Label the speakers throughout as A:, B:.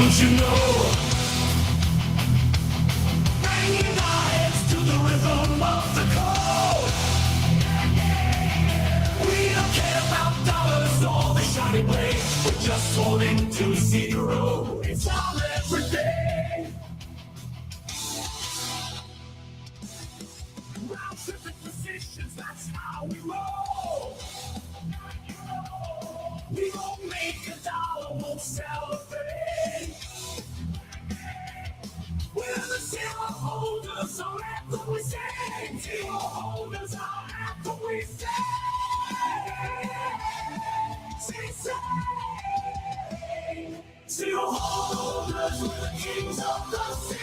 A: Don't you know? Banging our heads to the rhythm of the code. We don't care about dollars or the shiny blade. We're just holding to see the road. It's all every day. Round tripping positions, that's how we roll. We won't make a dollar, won't celebrate. We're the zero holders, our anthem we sing. Zero holders, our anthem we sing. Zero holders, we're the kings of the sea.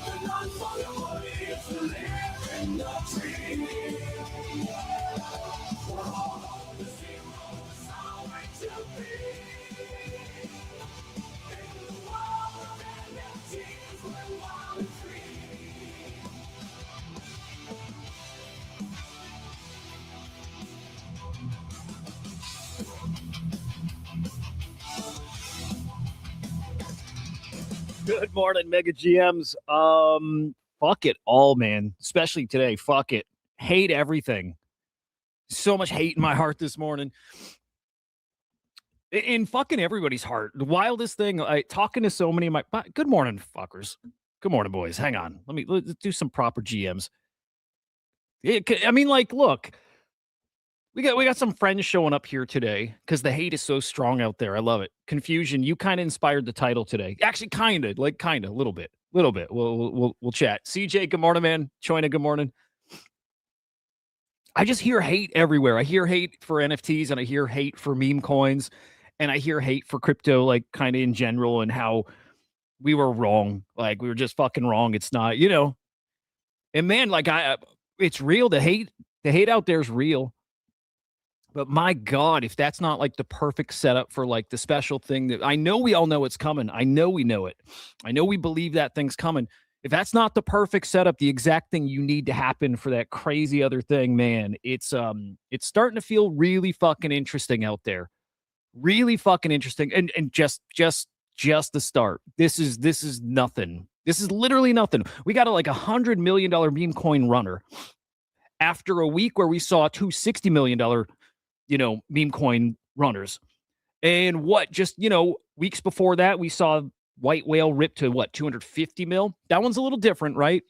A: The none for the money, it's the live in the tree. We're all on the zero, it's our right to be. In the world of NFTs, we're wild and free.
B: Good morning, Mega GMs. Fuck it all, man. Especially today. Fuck it. Hate everything. So much hate in my heart this morning. In fucking everybody's heart. The wildest thing, talking to so many of my... Good morning, fuckers. Good morning, boys. Hang on. Let's do some proper GMs. I mean, like, look. We got some friends showing up here today because the hate is so strong out there. I love it. Confusion, you kind of inspired the title today. Actually, kind of, a little bit. We'll chat. CJ, good morning, man. Choina, good morning. I just hear hate everywhere. I hear hate for NFTs, and I hear hate for meme coins, and I hear hate for crypto, like, kind of in general, and how we were wrong. Like, we were just fucking wrong. It's not, And man, like, it's real. The hate out there is real. But my God, if that's not like the perfect setup for like the special thing that I know we all know it's coming. I know we know it. I know we believe that thing's coming. If that's not the perfect setup, the exact thing you need to happen for that crazy other thing, man, it's starting to feel really fucking interesting out there. Really fucking interesting. And just the start. This is nothing. This is literally nothing. We got like $100 million meme coin runner after a week where we saw two $60 million meme coin runners. And weeks before that, we saw White Whale rip to 250 mil. That one's a little different, right?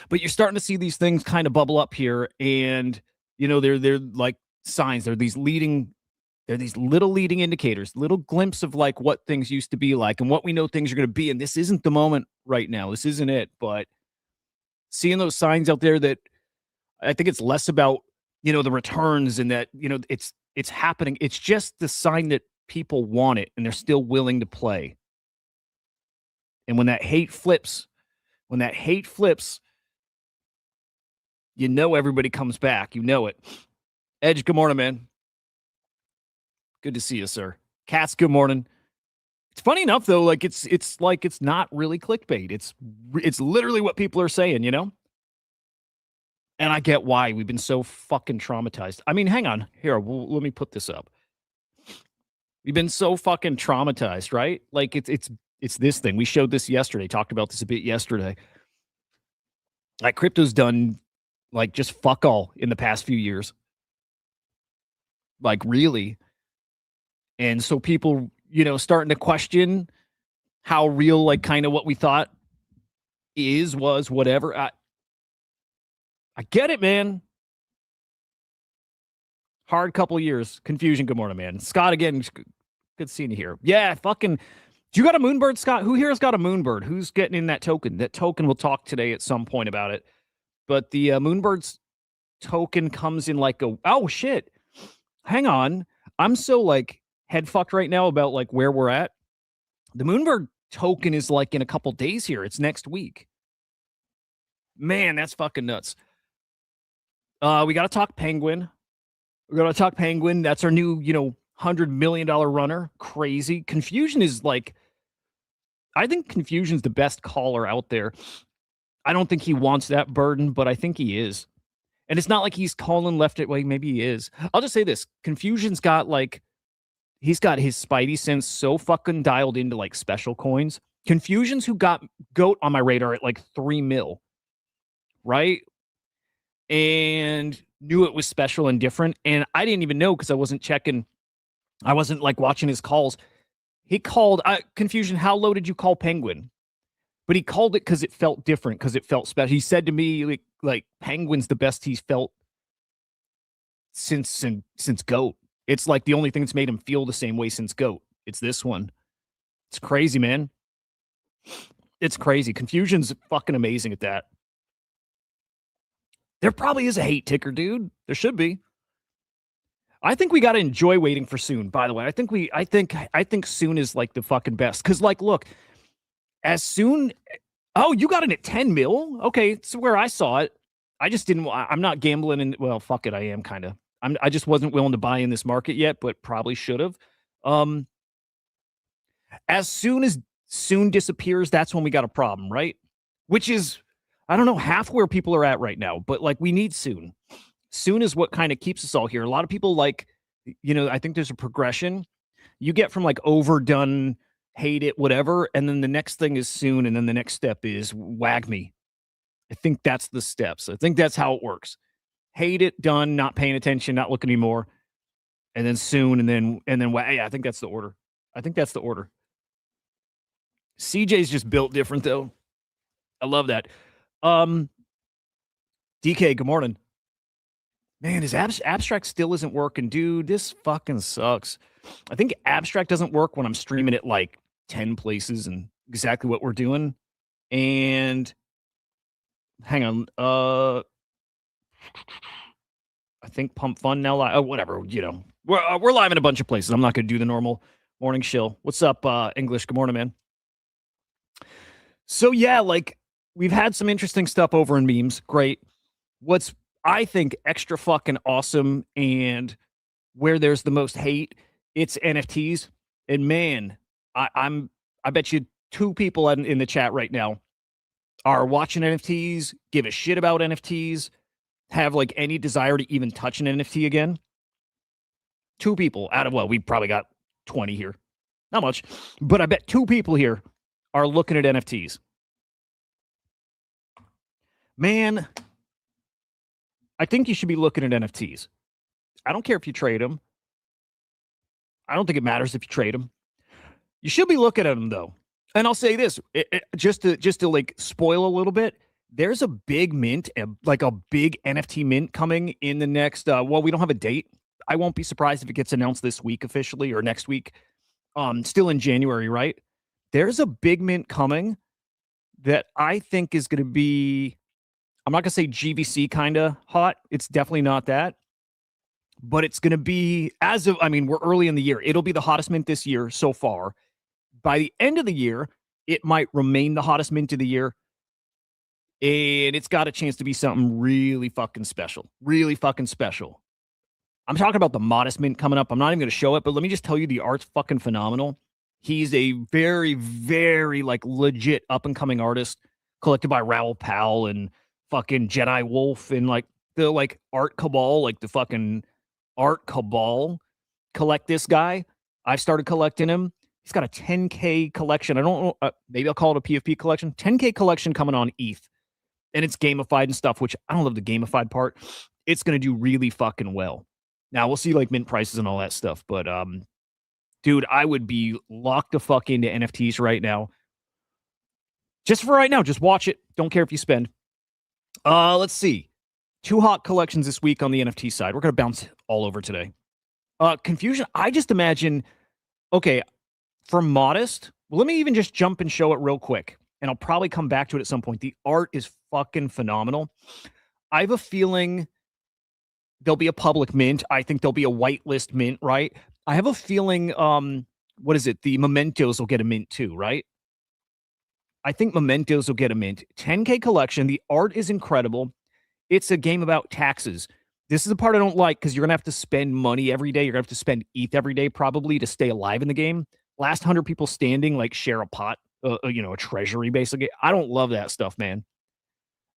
B: But you're starting to see these things kind of bubble up here. And, they're like signs. They're these little leading indicators, little glimpse of like what things used to be like and what we know things are going to be. And this isn't the moment right now. This isn't it. But seeing those signs out there, that I think it's less about, the returns and that, it's happening. It's just the sign that people want it and they're still willing to play. And when that hate flips, everybody comes back. It. Edge, good morning, man. Good to see you, sir. Cats, good morning. It's funny enough, though, like it's not really clickbait. It's literally what people are saying, And I get why. We've been so fucking traumatized. I mean, hang on. Here, let me put this up. We've been so fucking traumatized, right? Like, it's this thing. We showed this yesterday. Talked about this a bit yesterday. Like, crypto's done, like, just fuck all in the past few years. Like, really. And so people, starting to question how real, like, kind of what we thought was, whatever. I get it, man. Hard couple years. Confusion. Good morning, man. Scott, again, good seeing you here. Yeah, fucking. Do you got a Moonbird, Scott? Who here has got a Moonbird? Who's getting in that token? That token, we'll talk today at some point about it. But the Moonbird's token comes in like oh, shit. Hang on. I'm so, like, head fucked right now about, like, where we're at. The Moonbird token is, like, in a couple days here. It's next week. Man, that's fucking nuts. We got to talk Penguin. That's our new, $100 million runner. Crazy. Confusion is like, I think Confusion's the best caller out there. I don't think he wants that burden, but I think he is. And it's not like he's calling left it way. Maybe he is. I'll just say this. Confusion's got, like, he's got his spidey sense so fucking dialed into like special coins. Confusions who got GOAT on my radar at like 3 mil, right? And knew it was special and different. And I didn't even know because I wasn't checking. I wasn't like watching his calls. He called Confusion. How low did you call Penguin? But he called it because it felt different, because it felt special. He said to me, like Penguin's the best he's felt since GOAT. It's like the only thing that's made him feel the same way since GOAT. It's this one. It's crazy, man. It's crazy. Confusion's fucking amazing at that. There probably is a hate ticker, dude. There should be. I think we got to enjoy waiting for soon, by the way. I think soon is like the fucking best. Because, like, look, as soon. Oh, you got it at 10 mil? Okay, it's where I saw it. I just didn't. I'm not gambling. And well, fuck it. I am kind of. I just wasn't willing to buy in this market yet, but probably should have. As soon as soon disappears, that's when we got a problem, right? Which is, I don't know, half where people are at right now, but like we need soon. Soon is what kind of keeps us all here. A lot of people like, I think there's a progression. You get from like overdone, hate it, whatever, and then the next thing is soon, and then the next step is wag me. I think that's the steps. I think that's how it works. Hate it, done, not paying attention, not looking anymore, and then soon, and then yeah, I think that's the order. CJ's just built different though. I love that. DK, good morning. Man, his abstract still isn't working, dude. This fucking sucks. I think abstract doesn't work when I'm streaming it like 10 places and exactly what we're doing. And hang on. I think PUMPFUN now live. Whatever, We're live in a bunch of places. I'm not going to do the normal morning shill. What's up, English? Good morning, man. So yeah, like we've had some interesting stuff over in memes. Great. What's I think extra fucking awesome and where there's the most hate, it's NFTs. And man, I bet you 2 people in the chat right now are watching NFTs, give a shit about NFTs, have like any desire to even touch an NFT again. 2 people out of, well, we probably got 20 here. Not much, but I bet 2 people here are looking at NFTs. Man, I think you should be looking at NFTs. I don't care if you trade them. I don't think it matters if you trade them. You should be looking at them though. And I'll say this, just to like spoil a little bit, there's a big mint, like a big NFT mint coming in the next, well, we don't have a date. I won't be surprised if it gets announced this week officially or next week. Still in January, right? There's a big mint coming that I think is going to be, I'm not going to say GVC kind of hot. It's definitely not that. But it's going to be, we're early in the year. It'll be the hottest mint this year so far. By the end of the year, it might remain the hottest mint of the year. And it's got a chance to be something really fucking special. Really fucking special. I'm talking about the modest mint coming up. I'm not even going to show it, but let me just tell you the art's fucking phenomenal. He's a very, very like legit up and coming artist collected by Raoul Pal and fucking Jedi Wolf and like the like art cabal, like the fucking art cabal collect this guy. I've started collecting him. He's got a 10K collection. I don't know. Maybe I'll call it a PFP collection. 10K collection coming on ETH. And it's gamified and stuff, which I don't love the gamified part. It's going to do really fucking well. Now, we'll see like mint prices and all that stuff. But, dude, I would be locked the fuck into NFTs right now. Just for right now. Just watch it. Don't care if you spend. Let's see. 2 hot collections this week on the NFT side. We're going to bounce all over today. Confusion. I just imagine, okay, for modest, well, let me even just jump and show it real quick. And I'll probably come back to it at some point. The art is fucking phenomenal. I have a feeling there'll be a public mint. I think there'll be a whitelist mint, right? I have a feeling, what is it? The mementos will get a mint too, right? I think mementos will get a mint. 10K collection. The art is incredible. It's a game about taxes. This is the part I don't like because you're going to have to spend money every day. You're going to have to spend ETH every day probably to stay alive in the game. Last 100 people standing like share a pot, a treasury basically. I don't love that stuff, man.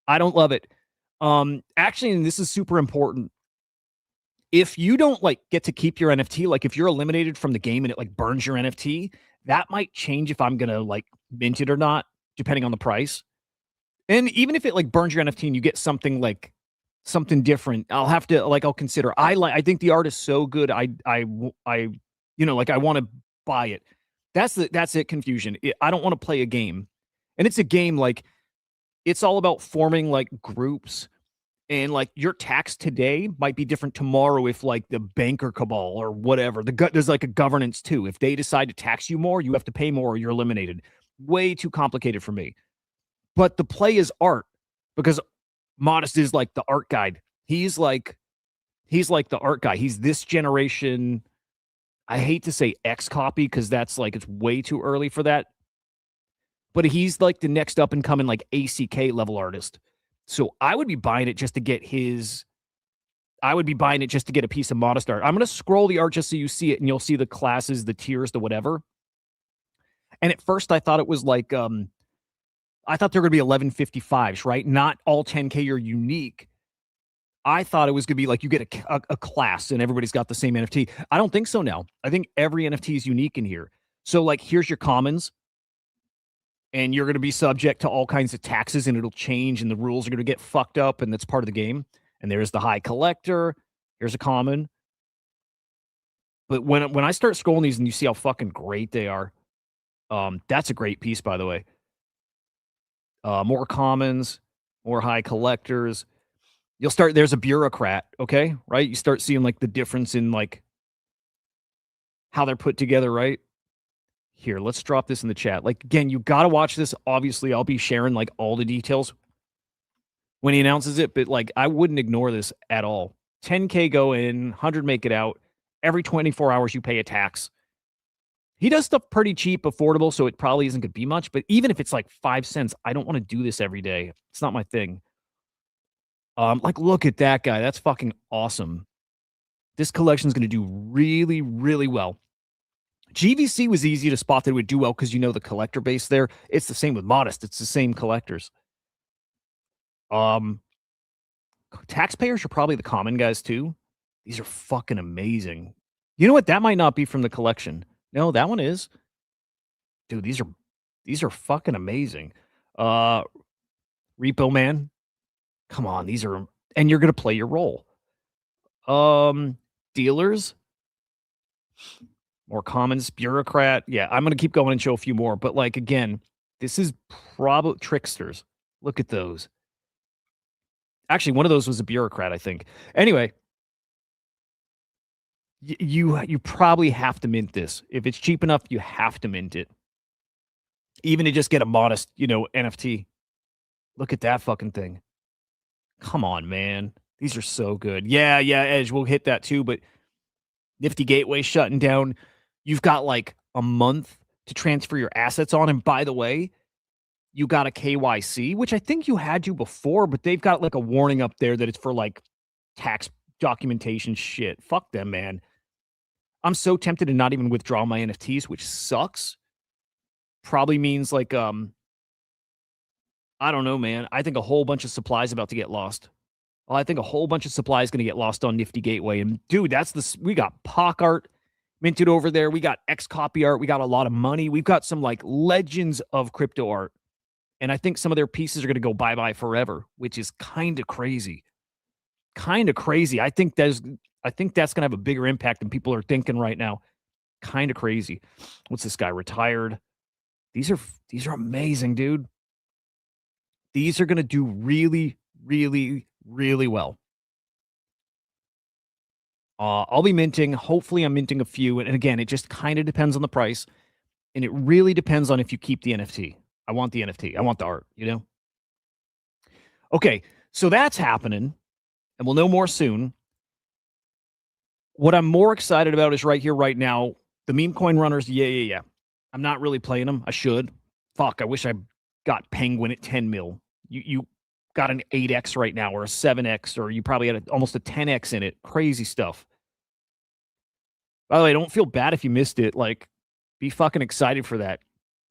B: I don't love it. Actually, and this is super important. if you don't like get to keep your NFT, like if you're eliminated from the game and it like burns your NFT, that might change if I'm gonna like mint it or not, depending on the price. And even if it like burns your NFT and you get something like something different, I'll have to like I'll consider. I think the art is so good. You know, like I want to buy it. That's it. Confusion. I don't want to play a game, and it's a game like it's all about forming like groups. And like your tax today might be different tomorrow if like the banker cabal or whatever. There's like a governance too. If they decide to tax you more, you have to pay more or you're eliminated. Way too complicated for me. But the play is art because Modest is like the art guide. He's like the art guy. He's this generation. I hate to say X copy because that's like it's way too early for that. But he's like the next up and coming like ACK level artist. So I would be buying it just to get a piece of Modest art. I'm going to scroll the art just so you see it and you'll see the classes, the tiers, the whatever. And at first I thought it was like, I thought they were going to be 1155s, right? Not all 10K are unique. I thought it was going to be like you get a class and everybody's got the same NFT. I don't think so now. I think every NFT is unique in here. So like, here's your commons. And you're going to be subject to all kinds of taxes and it'll change and the rules are going to get fucked up and that's part of the game. And there's the high collector. Here's a common. But when I start scrolling these and you see how fucking great they are, that's a great piece, by the way. More commons, more high collectors. There's a bureaucrat, okay? Right? You start seeing like the difference in like how they're put together, right? Here, let's drop this in the chat. Like, again, you got to watch this. Obviously, I'll be sharing like all the details when he announces it, but like, I wouldn't ignore this at all. 10K go in, 100 make it out. Every 24 hours, you pay a tax. He does stuff pretty cheap, affordable, so it probably isn't going to be much. But even if it's like 5 cents, I don't want to do this every day. It's not my thing. Like, look at that guy. That's fucking awesome. This collection is going to do really, really well. GVC was easy to spot that it would do well because you know the collector base there. It's the same with Modest. It's the same collectors. Taxpayers are probably the common guys too. These are fucking amazing. You know what? That might not be from the collection. No, that one is. Dude, these are fucking amazing. Repo Man. Come on, these are, and you're gonna play your role. Dealers. More commons, bureaucrat. Yeah, I'm going to keep going and show a few more. But like, again, this is probably tricksters. Look at those. Actually, one of those was a bureaucrat, I think. Anyway, you probably have to mint this. If it's cheap enough, you have to mint it. Even to just get a Modest, NFT. Look at that fucking thing. Come on, man. These are so good. Yeah, Edge, we'll hit that too. But Nifty Gateway shutting down. You've got like a month to transfer your assets on. And by the way, you got a KYC, which I think you had to before, but they've got like a warning up there that it's for like tax documentation shit. Fuck them, man. I'm so tempted to not even withdraw my NFTs, which sucks. Probably means like, I don't know, man. I think a whole bunch of supply is about to get lost. Well, I think a whole bunch of supply is going to get lost on Nifty Gateway. And dude, we got POC art minted over there. We got X copy art. We got a lot of money. We've got some like legends of crypto art. And I think some of their pieces are going to go bye-bye forever, which is kind of crazy. Kind of crazy. I think that's going to have a bigger impact than people are thinking right now. Kind of crazy. What's this guy? Retired. These are amazing, dude. These are going to do really, really, really well. I'll be minting. Hopefully I'm minting a few. And again, it just kind of depends on the price. And it really depends on if you keep the NFT. I want the NFT. I want the art, Okay, so that's happening. And we'll know more soon. What I'm more excited about is right here, right now. The meme coin runners, yeah. I'm not really playing them. I should. Fuck, I wish I got Penguin at 10 mil. You got an 8x right now or a 7x, or you probably had almost a 10x in it. Crazy stuff. By the way, don't feel bad if you missed it. Like, be fucking excited for that.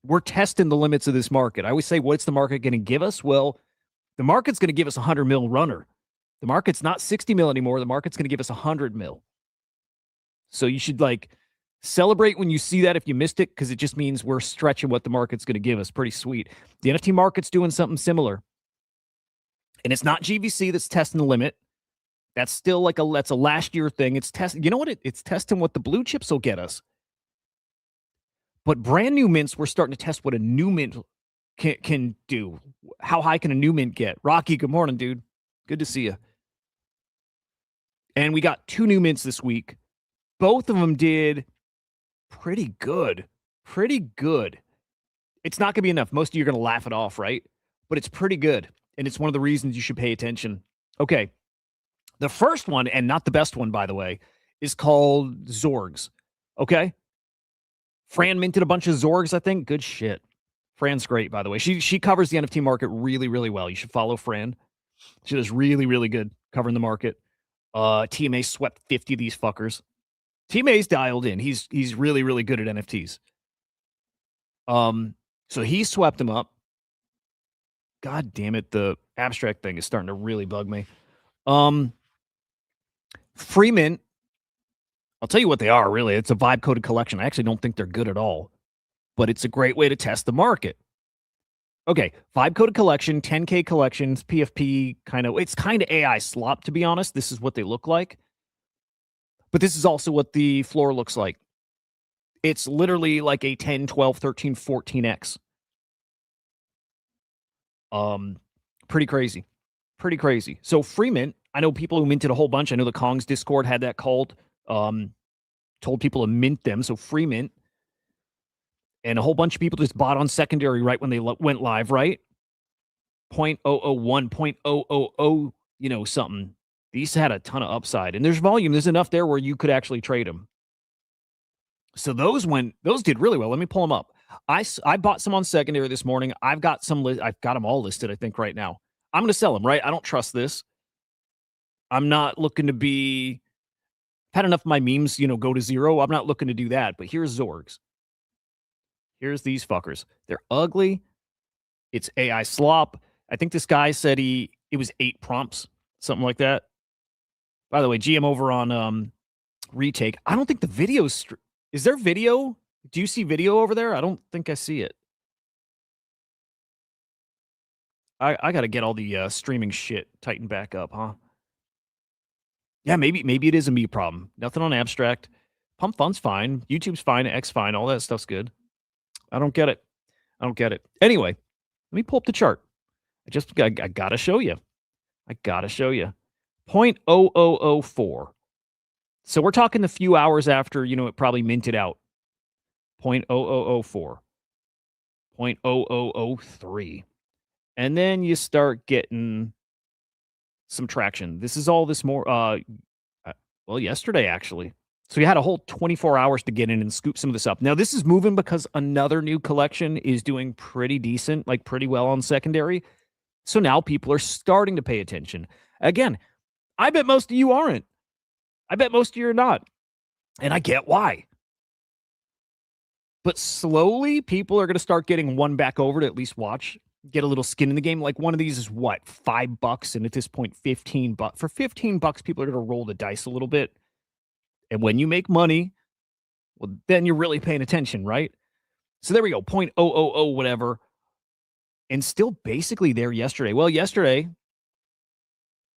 B: We're testing the limits of this market. I always say, what's the market going to give us? Well, the market's going to give us a 100 mil runner. The market's not 60 mil anymore. The market's going to give us 100 mil. So you should like celebrate when you see that if you missed it, because it just means we're stretching what the market's going to give us. Pretty sweet. The NFT market's doing something similar. And it's not GVC that's testing the limit. That's still like that's a last year thing. It's testing. You know what? It's testing what the blue chips will get us. But brand new mints, we're starting to test what a new mint can do. How high can a new mint get? Rocky, good morning, dude. Good to see you. And we got 2 new mints this week. Both of them did pretty good. Pretty good. It's not going to be enough. Most of you are going to laugh it off, right? But it's pretty good. And it's one of the reasons you should pay attention. Okay. The first one, and not the best one, by the way, is called Zorgs. Okay? Fran minted a bunch of Zorgs, I think. Good shit. Fran's great, by the way. She covers the NFT market really, really well. You should follow Fran. She does really, really good covering the market. TMA swept 50 of these fuckers. TMA's dialed in. He's really, really good at NFTs. So he swept them up. God damn it, the abstract thing is starting to really bug me. Free mint. I'll tell you what they are, really. It's a vibe coded collection. I actually don't think they're good at all, but it's a great way to test the market. Okay, vibe coded collection, 10K collections, PFP it's kind of AI slop, to be honest. This is what they look like. But this is also what the floor looks like. It's literally like a 10, 12, 13, 14x. Pretty crazy. Pretty crazy. So free mint, I know people who minted a whole bunch. I know the Kong's Discord had that called. Told people to mint them. So free mint. And a whole bunch of people just bought on secondary right when they went live, right? 0.001, 0.000, something. These had a ton of upside. And there's volume. There's enough there where you could actually trade them. So those did really well. Let me pull them up. I bought some on secondary this morning. I've got them all listed, I think, right now. I'm going to sell them, right? I don't trust this. I'm not looking to be... I've had enough of my memes, go to zero. I'm not looking to do that. But here's Zorgs. Here's these fuckers. They're ugly. It's AI slop. I think this guy said it was 8 prompts, something like that. By the way, GM over on Retake. I don't think the video's... Is there video? Do you see video over there? I don't think I see it. I got to get all the streaming shit tightened back up, huh? Yeah, maybe it is a me problem. Nothing on abstract. PUMPFUN's fine. YouTube's fine. X fine. All that stuff's good. I don't get it. Anyway, let me pull up the chart. I got to show you. 0.0004. So we're talking a few hours after, it probably minted out. 0.0004. 0.0003. And then you start getting some traction. This is all this more, yesterday, actually. So you had a whole 24 hours to get in and scoop some of this up. Now, this is moving because another new collection is doing pretty decent, like pretty well on secondary. So now people are starting to pay attention. Again, I bet most of you aren't. I bet most of you are not. And I get why. But slowly, people are going to start getting one back over to at least watch, get a little skin in the game. Like one of these is what, $5, and at this point, $15. For $15, people are going to roll the dice a little bit. And when you make money, well, then you're really paying attention, right? So there we go, 0.000 whatever. And still basically there yesterday. Well, yesterday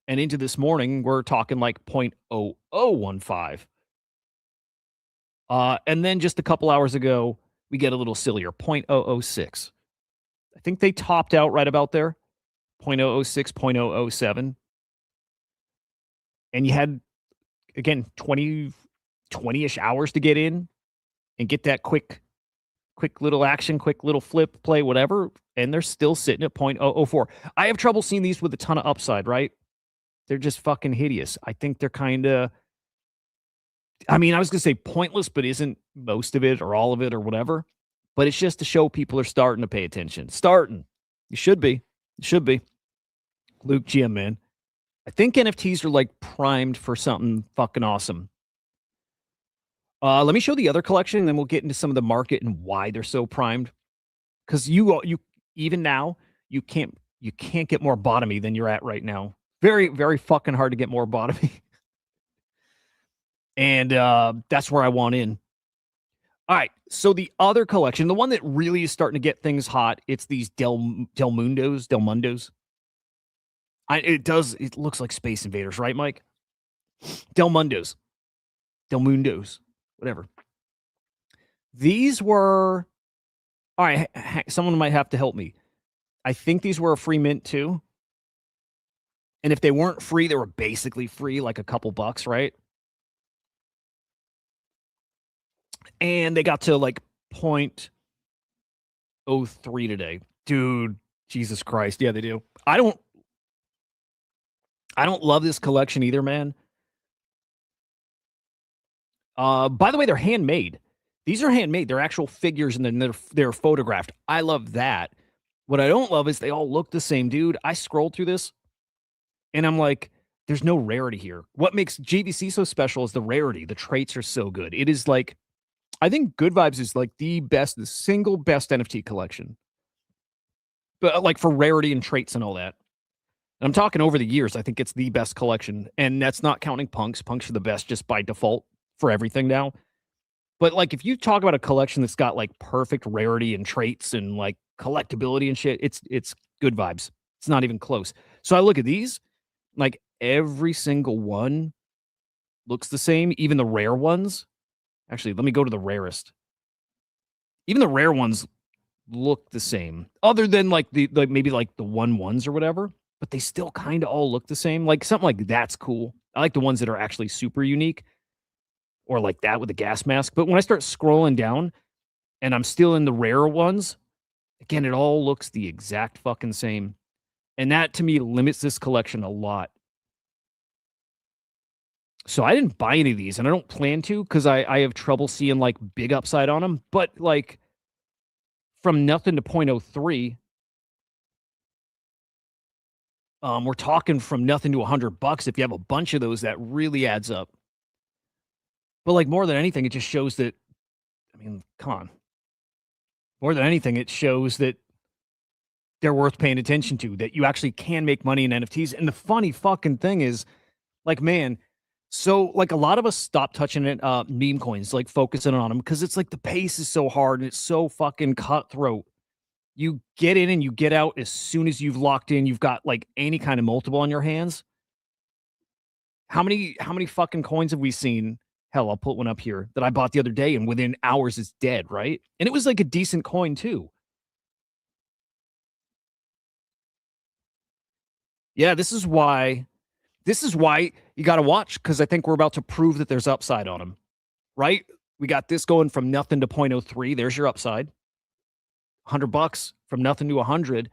B: and into this morning, we're talking like 0.0015. And then just a couple hours ago, we get a little sillier, 0.006. I think they topped out right about there, 0.006, 0.007. And you had, again, 20-ish hours to get in and get that quick little action, quick little flip, play, whatever. And they're still sitting at 0.004. I have trouble seeing these with a ton of upside, right? They're just fucking hideous. I think they're kind of... I mean, I was going to say pointless, but isn't most of it or all of it or whatever. But it's just to show people are starting to pay attention. Starting. You should be. Luke GM, man. I think NFTs are like primed for something fucking awesome. Let me show the other collection, and then we'll get into some of the market and why they're so primed. Because you even now, you can't get more bottomy than you're at right now. Very, very fucking hard to get more bought of me. And that's where I want in. All right. So the other collection, the one that really is starting to get things hot, it's these Del Mundos. It looks like Space Invaders, right, Mike? Del Mundos. Del Mundos. Whatever. These were all right. Someone might have to help me. I think these were a free mint too. And if they weren't free, they were basically free, like a couple bucks, right? And they got to like 0.03 today. Dude, Jesus Christ. Yeah, they do. I don't love this collection either, man. By the way, they're handmade. These are handmade. They're actual figures and then they're photographed. I love that. What I don't love is they all look the same, dude. I scrolled through this and I'm like, there's no rarity here. What makes JVC so special is the rarity. The traits are so good. It is like, I think Good Vibes is like the single best NFT collection. But like for rarity and traits and all that. And I'm talking over the years. I think it's the best collection. And that's not counting punks. Punks are the best just by default for everything now. But like if you talk about a collection that's got like perfect rarity and traits and like collectability and shit, it's Good Vibes. It's not even close. So I look at these, like every single one looks the same, even the rare ones. Actually, let me go to the rarest. Even the rare ones look the same, other than like maybe like the 1/1s or whatever, but they still kind of all look the same. Like something like that's cool. I like the ones that are actually super unique. Or like that with a gas mask. But when I start scrolling down and I'm still in the rare ones, again, it all looks the exact fucking same. And that to me limits this collection a lot. So I didn't buy any of these and I don't plan to because I have trouble seeing like big upside on them. But like from nothing to 0.03, we're talking from nothing to $100. If you have a bunch of those, that really adds up. But like more than anything, it just shows that, I mean, come on. More than anything, it shows that they're worth paying attention to, that you actually can make money in NFTs. And the funny fucking thing is, like, man, so like a lot of us stop touching it, meme coins, like focusing on them because it's like the pace is so hard and it's so fucking cutthroat. You get in and you get out as soon as you've locked in, you've got like any kind of multiple on your hands. How many fucking coins have we seen? Hell, I'll put one up here that I bought the other day and within hours it's dead, right? And it was like a decent coin too. Yeah, this is why you got to watch because I think we're about to prove that there's upside on them, right? We got this going from nothing to 0.03. There's your upside. $100 from nothing to 100.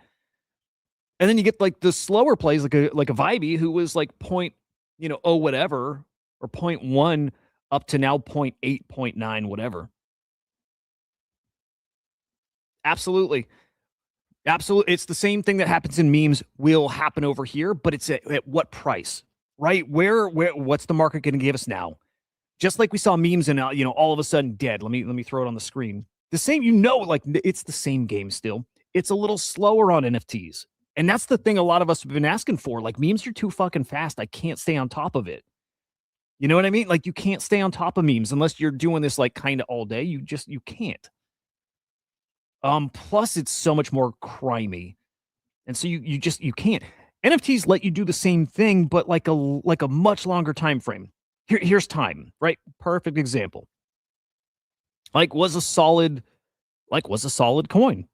B: And then you get like the slower plays like a Vibey who was like oh whatever or 0.1 up to now 0.8, 0.9 whatever. Absolutely. Absolutely. It's the same thing that happens in memes will happen over here, but it's at what price, right? Where what's the market going to give us now? Just like we saw memes and all of a sudden dead. Let me throw it on the screen. The same, like it's the same game still. It's a little slower on NFTs. And that's the thing a lot of us have been asking for. Like memes are too fucking fast. I can't stay on top of it. You know what I mean? Like you can't stay on top of memes unless you're doing this like kind of all day. You can't. Plus it's so much more crimey. And so you can't. NFTs let you do the same thing, but like a much longer time frame. Here's time, right? Perfect example. Like was a solid coin.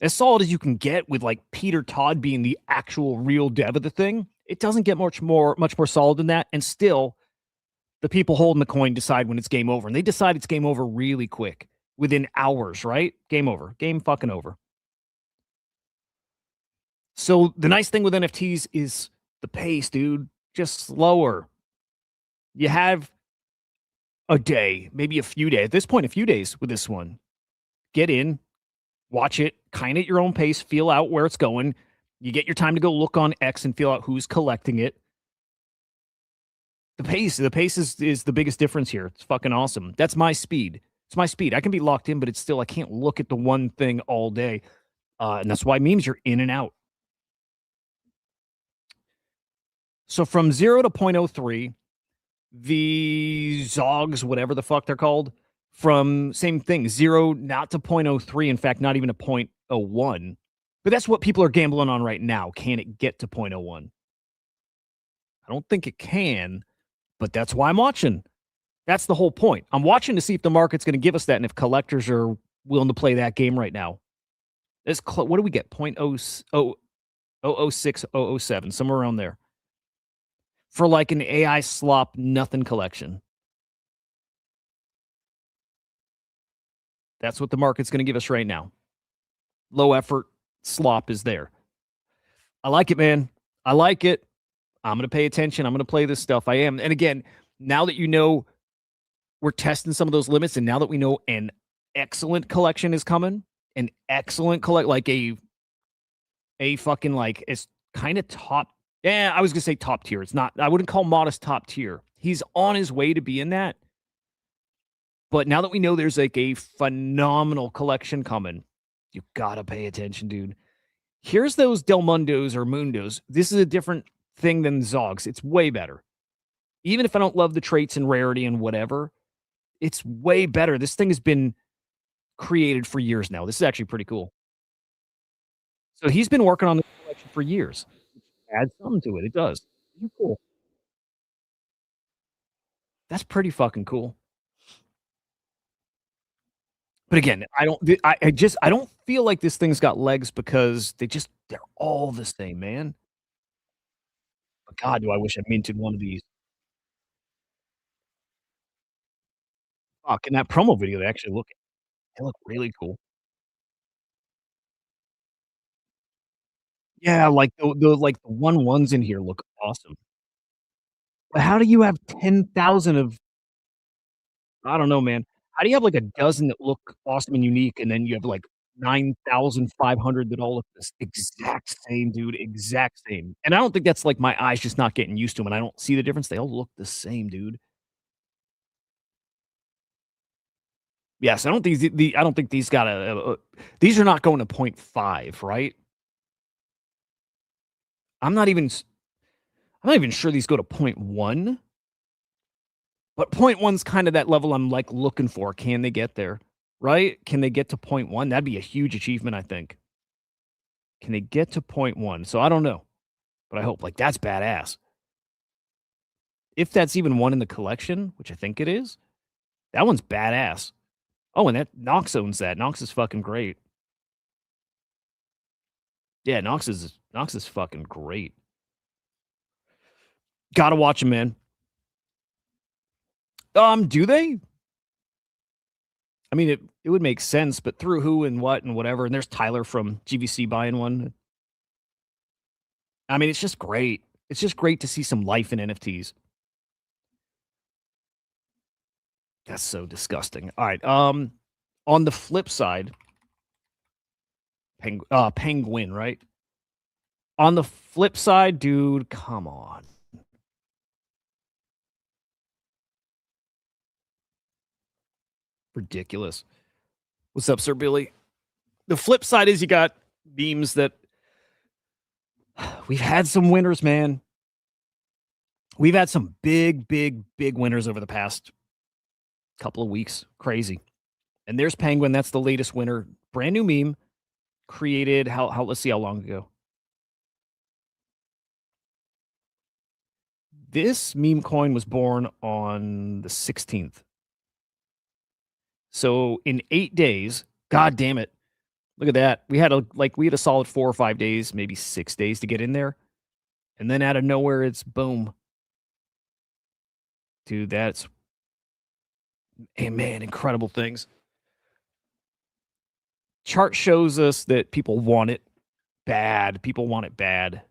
B: As solid as you can get with like Peter Todd being the actual real dev of the thing. It doesn't get much more solid than that. And still, the people holding the coin decide when it's game over. And they decide it's game over really quick. Within hours, right? Game over. Game fucking over. So the nice thing with NFTs is the pace, dude. Just slower. You have a day, maybe a few days. At this point, a few days with this one. Get in, watch it, kind of at your own pace, feel out where it's going. You get your time to go look on X and feel out who's collecting it. The pace is the biggest difference here. It's fucking awesome. That's my speed. It's my speed. I can be locked in, but it's still, I can't look at the one thing all day. And that's why memes, you're in and out. So from 0 to 0.03, the Zogs, whatever the fuck they're called, from same thing, 0 not to 0.03, in fact, not even to 0.01. But that's what people are gambling on right now. Can it get to 0.01? I don't think it can, but that's why I'm watching. That's the whole point. I'm watching to see if the market's going to give us that and if collectors are willing to play that game right now. What do we get? 0.006, 007, somewhere around there. For like an AI slop nothing collection. That's what the market's going to give us right now. Low effort slop is there. I like it, man. I like it. I'm going to pay attention. I'm going to play this stuff. I am. And again, now that you know we're testing some of those limits, and now that we know an excellent collection is coming, an excellent like a fucking like it's kind of top. Yeah, I was gonna say top tier. It's not. I wouldn't call Modest top tier. He's on his way to being that. But now that we know there's like a phenomenal collection coming, you gotta pay attention, dude. Here's those Del Mundos or Mundos. This is a different thing than Zogs. It's way better. Even if I don't love the traits and rarity and whatever, it's way better. This thing has been created for years now. This is actually pretty cool. So he's been working on this collection for years. Add something to it. It does. Cool. That's pretty fucking cool. But again, I don't feel like this thing's got legs because they're all the same, man. But God, do I wish I minted one of these. Fuck, in that promo video, they look really cool. Yeah, like the 1/1s in here look awesome. But how do you have 10,000 of I don't know, man. How do you have like a dozen that look awesome and unique, and then you have like 9,500 that all look this exact same, dude, exact same. And I don't think that's like my eyes just not getting used to them, and I don't see the difference. They all look the same, dude. Yes, I don't think I don't think these got these are not going to point 0.5, right? I'm not even I'm not even sure these go to point 0.1, but point 0.1's kind of that level I'm like looking for. Can they get there? Right? Can they get to point 0.1? That'd be a huge achievement, I think. Can they get to point 0.1? So I don't know, but I hope. Like that's badass. If that's even one in the collection, which I think it is, that one's badass. Oh, and that Nox owns that. Nox is fucking great. Yeah, Nox is fucking great. Gotta watch him, man. Do they? I mean, it would make sense, but through who and what and whatever. And there's Tyler from GVC buying one. I mean, it's just great. It's just great to see some life in NFTs. That's so disgusting. All right. On the flip side, Penguin, right? On the flip side, dude, come on. Ridiculous. What's up, Sir Billy? The flip side is you got beams that we've had some winners, man. We've had some big, big, big winners over the past couple of weeks. Crazy. And there's Penguin. That's the latest winner. Brand new meme created how let's see how long ago. This meme coin was born on the 16th. So in 8 days, god damn it. Look at that. We had a solid 4 or 5 days, maybe 6 days to get in there. And then out of nowhere, it's boom. Dude, that's man, incredible things. Chart shows us that people want it bad. People want it bad.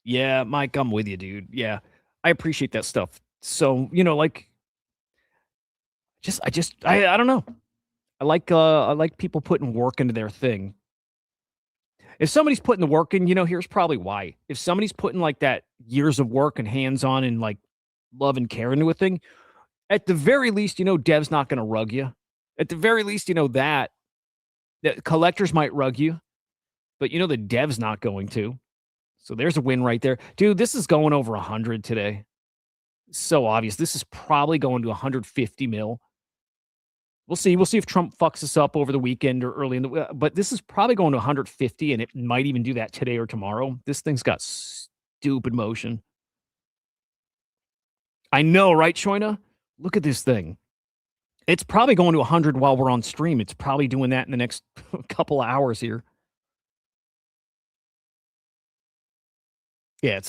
B: Yeah, Mike, I'm with you, dude. Yeah, I appreciate that stuff. So, like, I don't know. I like people putting work into their thing. If somebody's putting the work in, here's probably why. If somebody's putting like that years of work and hands on and like love and care into a thing, at the very least, Dev's not going to rug you. At the very least, that collectors might rug you. but you know the dev's not going to. So there's a win right there. Dude, this is going over 100 today. So obvious. This is probably going to 150 mil. We'll see. We'll see if Trump fucks us up over the weekend or early in the but this is probably going to 150 and it might even do that today or tomorrow. This thing's got stupid motion. I know, right, Shoina? Look at this thing. It's probably going to 100 while we're on stream. It's probably doing that in the next couple of hours here. Yeah,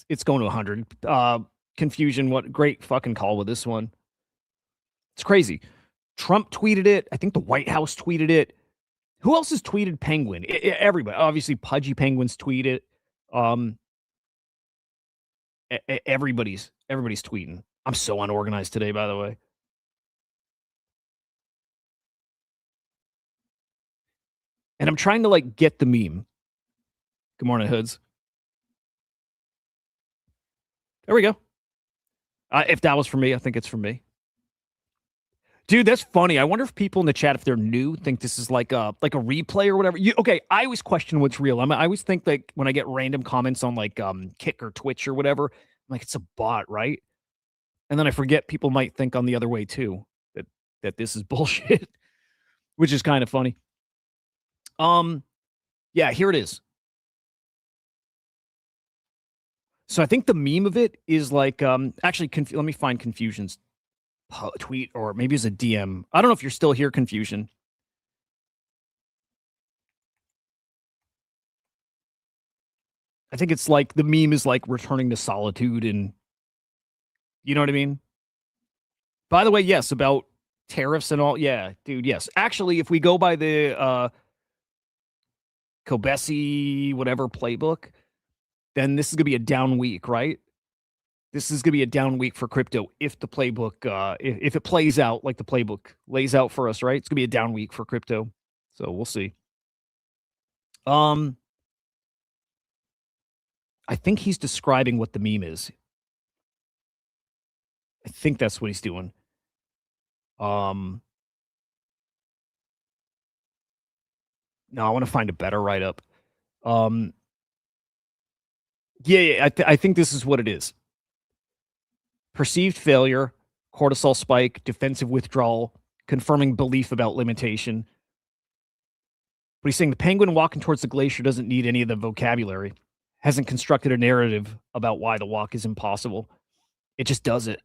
B: it's going to 100. Confusion, what great fucking call with this one. It's crazy. Trump tweeted it. I think the White House tweeted it. Who else has tweeted Penguin? Everybody. Obviously, Pudgy Penguins tweeted. Everybody's tweeting. I'm so unorganized today, by the way. And I'm trying to like get the meme. Good morning, Hoods. There we go. If that was for me, I think it's for me. Dude, that's funny. I wonder if people in the chat, if they're new, think this is like a replay or whatever. Okay, I always question what's real. I always think that when I get random comments on like Kick or Twitch or whatever, I'm like, it's a bot, right? And then I forget people might think on the other way too that this is bullshit, which is kind of funny. Yeah, here it is. So I think the meme of it is like actually let me find Confusion's tweet, or maybe it's a DM. I don't know if you're still here, Confusion. I think it's like the meme is like returning to solitude, and you know what I mean? By the way, yes, about tariffs and all. Yeah, dude, yes. Actually, if we go by the Kobesi whatever playbook, then this is gonna be a down week, right? This is gonna be a down week for crypto if the playbook if it plays out like the playbook lays out for us, right? It's gonna be a down week for crypto. So we'll see. I think he's describing what the meme is. I think that's what he's doing. No, I want to find a better write up. Yeah, I think this is what it is. Perceived failure, cortisol spike, defensive withdrawal, confirming belief about limitation. But he's saying the penguin walking towards the glacier doesn't need any of the vocabulary, hasn't constructed a narrative about why the walk is impossible. It just does it.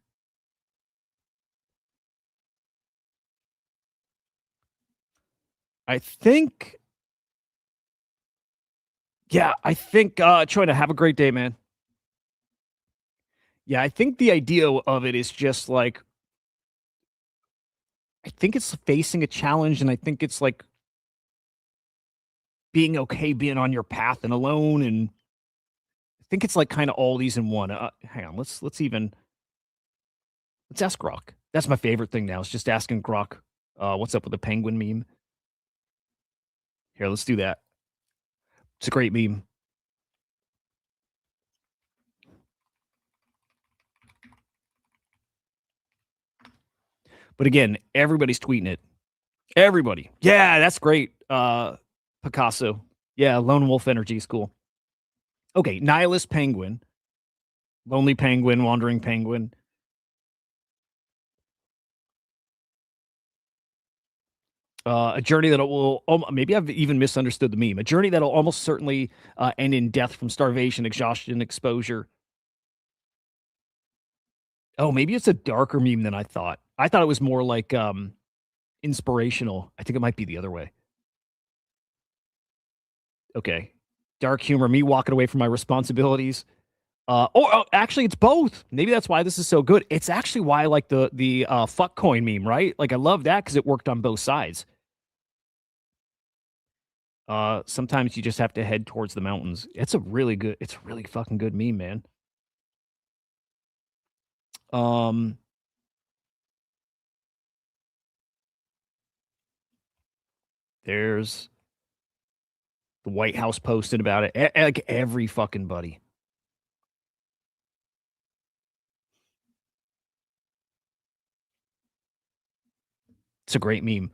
B: I think. Yeah, I think, Troy, have a great day, man. Yeah, I think the idea of it is just like, I think it's facing a challenge, and I think it's like being okay being on your path and alone, and I think it's like kind of all these in one. Hang on, let's ask Grok. That's my favorite thing now. Is just asking Grok, what's up with the penguin meme? Here, let's do that. It's a great meme. But again, everybody's tweeting it. Everybody. Yeah, that's great. Picasso. Yeah, lone wolf energy is cool. Okay, nihilist penguin, lonely penguin, wandering penguin. A journey that will maybe I've even misunderstood the meme. A journey that'll almost certainly end in death from starvation, exhaustion, exposure. Oh, maybe it's a darker meme than I thought. I thought it was more like inspirational. I think it might be the other way. Okay. Dark humor, me walking away from my responsibilities. Actually, it's both. Maybe that's why this is so good. It's actually why I like the fuck coin meme, right? Like I love that because it worked on both sides. Sometimes you just have to head towards the mountains. It's a really fucking good meme, man. There's the White House posted about it. Like every fucking buddy. It's a great meme.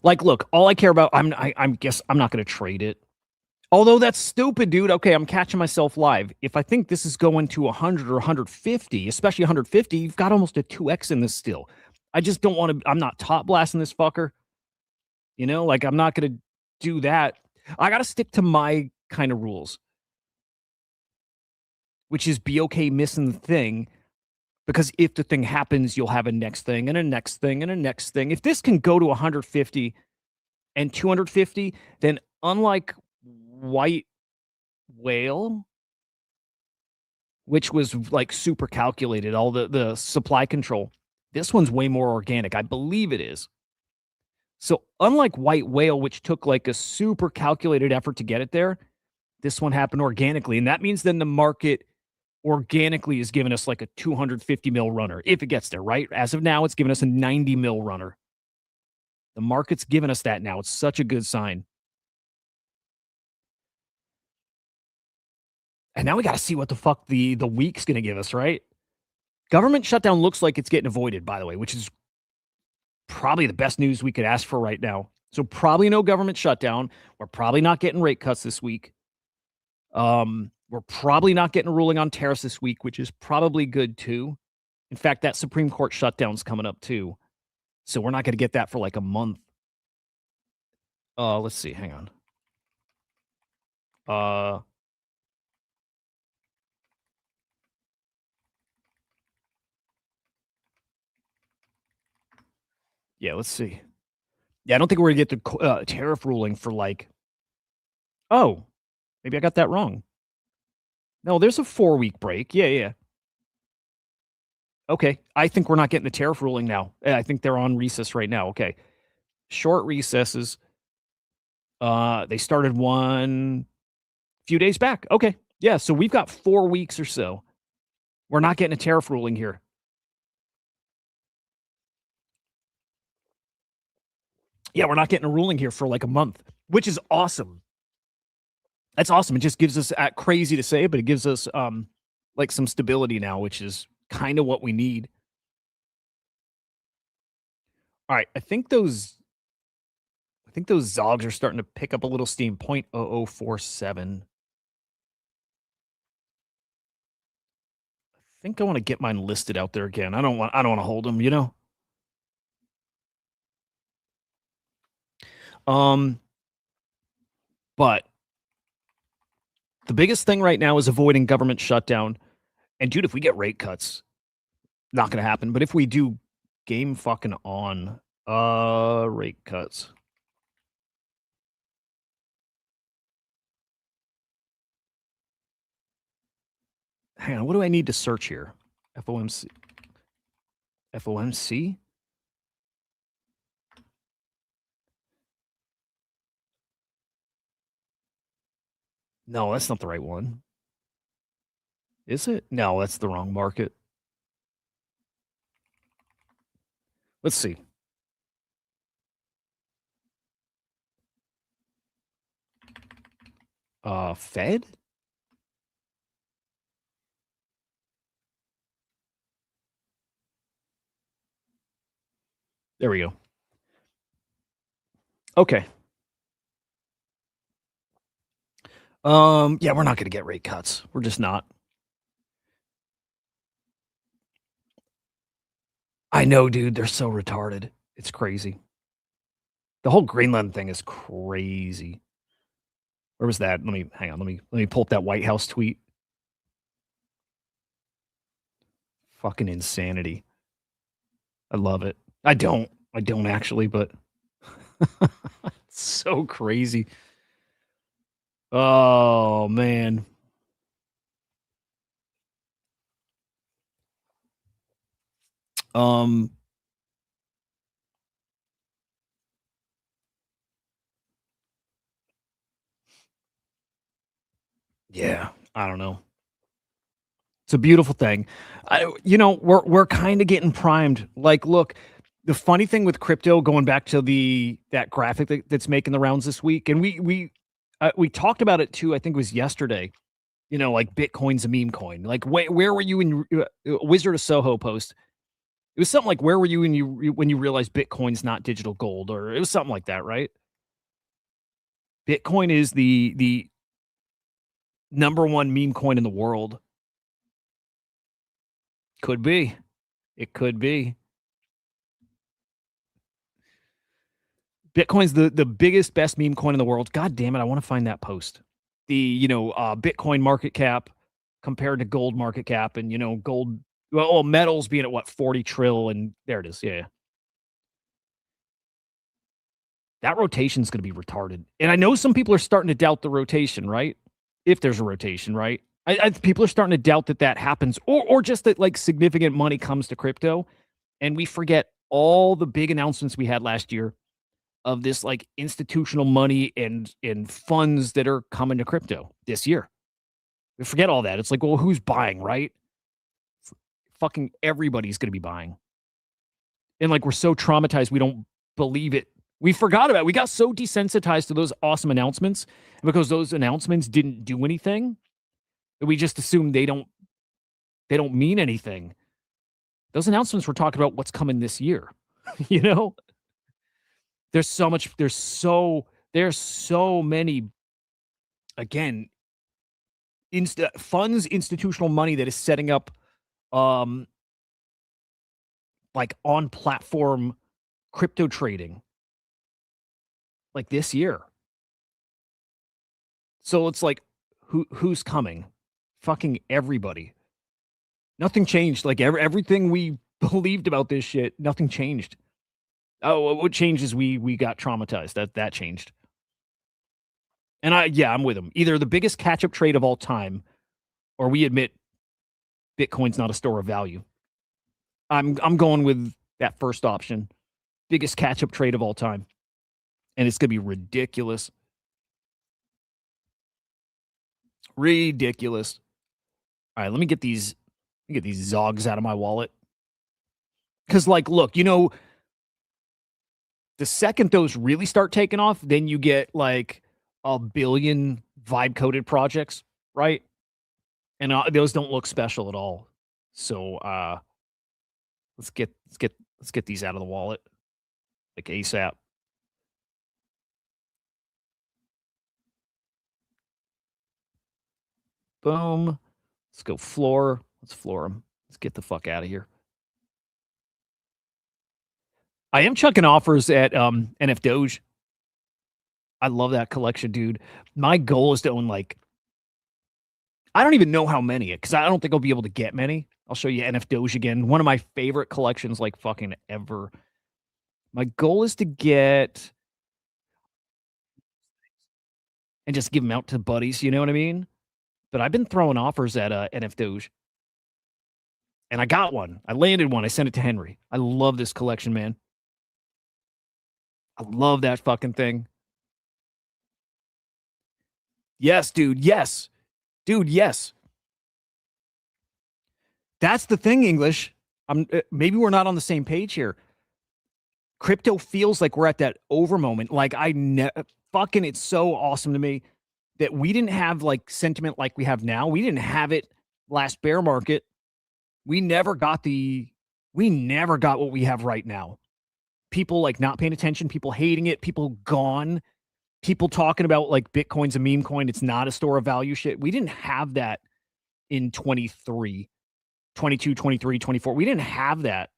B: Like, look, all I care about, I guess I'm not going to trade it. Although that's stupid, dude. Okay, I'm catching myself live. If I think this is going to 100 or 150, especially 150, you've got almost a 2x in this still. I just don't want to, I'm not top blasting this fucker. You know, like I'm not going to do that. I got to stick to my kind of rules, which is be okay missing the thing. Because if the thing happens, you'll have a next thing and a next thing and a next thing. If this can go to 150 and 250, then unlike white whale, which was like super calculated, all the supply control, this one's way more organic. I believe it is. So unlike white whale, which took like a super calculated effort to get it there, this one happened organically. And that means then the market organically is giving us like a 250 mil runner if it gets there, right? As of now, it's giving us a 90 mil runner. The market's giving us that now. It's such a good sign. And now we got to see what the fuck the week's going to give us, right? Government shutdown looks like it's getting avoided, by the way, which is probably the best news we could ask for right now. So probably no government shutdown. We're probably not getting rate cuts this week. We're probably not getting a ruling on tariffs this week, which is probably good too. In fact, that Supreme Court shutdown's coming up too. So we're not going to get that for like a month. Let's see. Hang on. Yeah, let's see. Yeah, I don't think we're going to get the tariff ruling for like, oh, maybe I got that wrong. No, there's a 4-week break. Yeah. Okay. I think we're not getting the tariff ruling now. I think they're on recess right now. Okay. Short recesses. They started one few days back. Okay. Yeah. So we've got 4 weeks or so. We're not getting a tariff ruling here. Yeah, we're not getting a ruling here for like a month, which is awesome. That's awesome. It just gives us crazy to say, but it gives us like some stability now, which is kind of what we need. All right, I think those Zogs are starting to pick up a little steam. 0.0047. I think I want to get mine listed out there again. I don't want to hold them, you know. But the biggest thing right now is avoiding government shutdown. And dude, if we get rate cuts, not going to happen. But if we do, game fucking on. Rate cuts. Hang on, what do I need to search here? FOMC. FOMC? No, that's not the right one. Is it? No, that's the wrong market. Let's see. Fed? There we go. Okay. Yeah, we're not going to get rate cuts. We're just not. I know, dude. They're so retarded. It's crazy. The whole Greenland thing is crazy. Where was that? Hang on. Let me pull up that White House tweet. Fucking insanity. I love it. I don't actually, but it's so crazy. Oh man. Yeah, I don't know. It's a beautiful thing. We're kind of getting primed. Like, look, the funny thing with crypto, going back to that graphic that's making the rounds this week, and we talked about it too. I think it was yesterday. You know, like Bitcoin's a meme coin. Like, where were you in Wizard of Soho post? It was something like, where were you when you realized Bitcoin's not digital gold? Or it was something like that, right? Bitcoin is the number one meme coin in the world. Could be. It could be. Bitcoin's the biggest, best meme coin in the world. God damn it, I want to find that post. The, Bitcoin market cap compared to gold market cap, and, gold, well, metals being at what, 40 trill, and there it is. Yeah. That rotation's going to be retarded. And I know some people are starting to doubt the rotation, right? If there's a rotation, right? People are starting to doubt that happens, or just that like significant money comes to crypto, and we forget all the big announcements we had last year of this like institutional money and funds that are coming to crypto this year. We forget all that. It's like, well, who's buying, right? Fucking everybody's going to be buying. And like, we're so traumatized, we don't believe it. We forgot about it. We got so desensitized to those awesome announcements because those announcements didn't do anything. We just assume they don't mean anything. Those announcements were talking about what's coming this year. There's so many, again, funds, institutional money that is setting up like on platform crypto trading like this year. So it's like, who's coming? Fucking everybody. Nothing changed. Like everything we believed about this shit, nothing changed. Oh, what changed is we got traumatized. That changed. And I'm with him. Either the biggest catch-up trade of all time, or we admit Bitcoin's not a store of value. I'm going with that first option. Biggest catch-up trade of all time. And it's going to be ridiculous. Ridiculous. All right, let me get these Zogs out of my wallet. Because, like, look, the second those really start taking off, then you get like a billion vibe-coded projects, right? And those don't look special at all. So let's get these out of the wallet like ASAP. Boom. Let's go floor. Let's floor them. Let's get the fuck out of here. I am chucking offers at NF Doge. I love that collection, dude. My goal is to own like, I don't even know how many, because I don't think I'll be able to get many. I'll show you NF Doge again. One of my favorite collections, like fucking ever. My goal is to get and just give them out to buddies. You know what I mean? But I've been throwing offers at NF Doge. And I got one. I landed one. I sent it to Henry. I love this collection, man. I love that fucking thing. Yes, dude. Yes. Dude, yes. That's the thing, English. Maybe we're not on the same page here. Crypto feels like we're at that over moment. Like fucking, it's so awesome to me that we didn't have like sentiment like we have now. We didn't have it last bear market. We never got what we have right now. People like not paying attention, people hating it, people gone, people talking about like Bitcoin's a meme coin. It's not a store of value shit. We didn't have that in 23, 22, 23, 24. We didn't have that.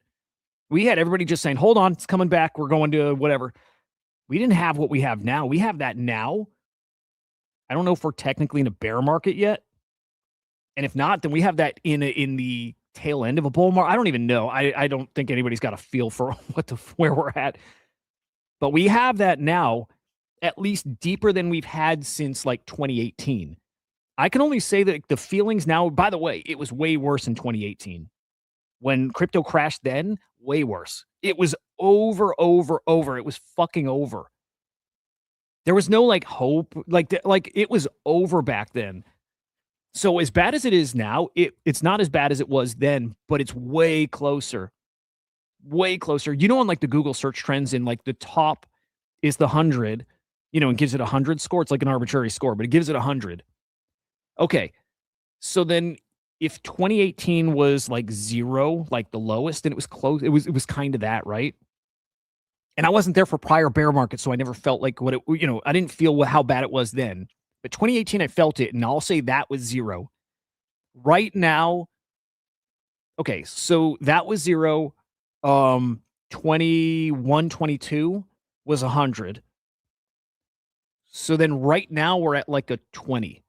B: We had everybody just saying, hold on, it's coming back. We're going to whatever. We didn't have what we have now. We have that now. I don't know if we're technically in a bear market yet. And if not, then we have that in the tail end of a bull market. I don't even know. I don't think anybody's got a feel for where we're at. But we have that now, at least deeper than we've had since like 2018. I can only say that the feelings now, by the way, it was way worse in 2018. When crypto crashed then, way worse. It was over. It was fucking over. There was no like hope. Like it was over back then. So as bad as it is now, it's not as bad as it was then, but it's way closer. Way closer. On like the Google search trends, in like the top is the 100, and gives it a 100 score. It's like an arbitrary score, but it gives it 100. Okay. So then if 2018 was like 0, like the lowest, and it was close, it was kind of that, right? And I wasn't there for prior bear markets, so I never felt like what it, I didn't feel how bad it was then. But 2018, I felt it, and I'll say that was 0. Right now, okay, so that was 0. 21, 22 was 100. So then right now we're at like a 20.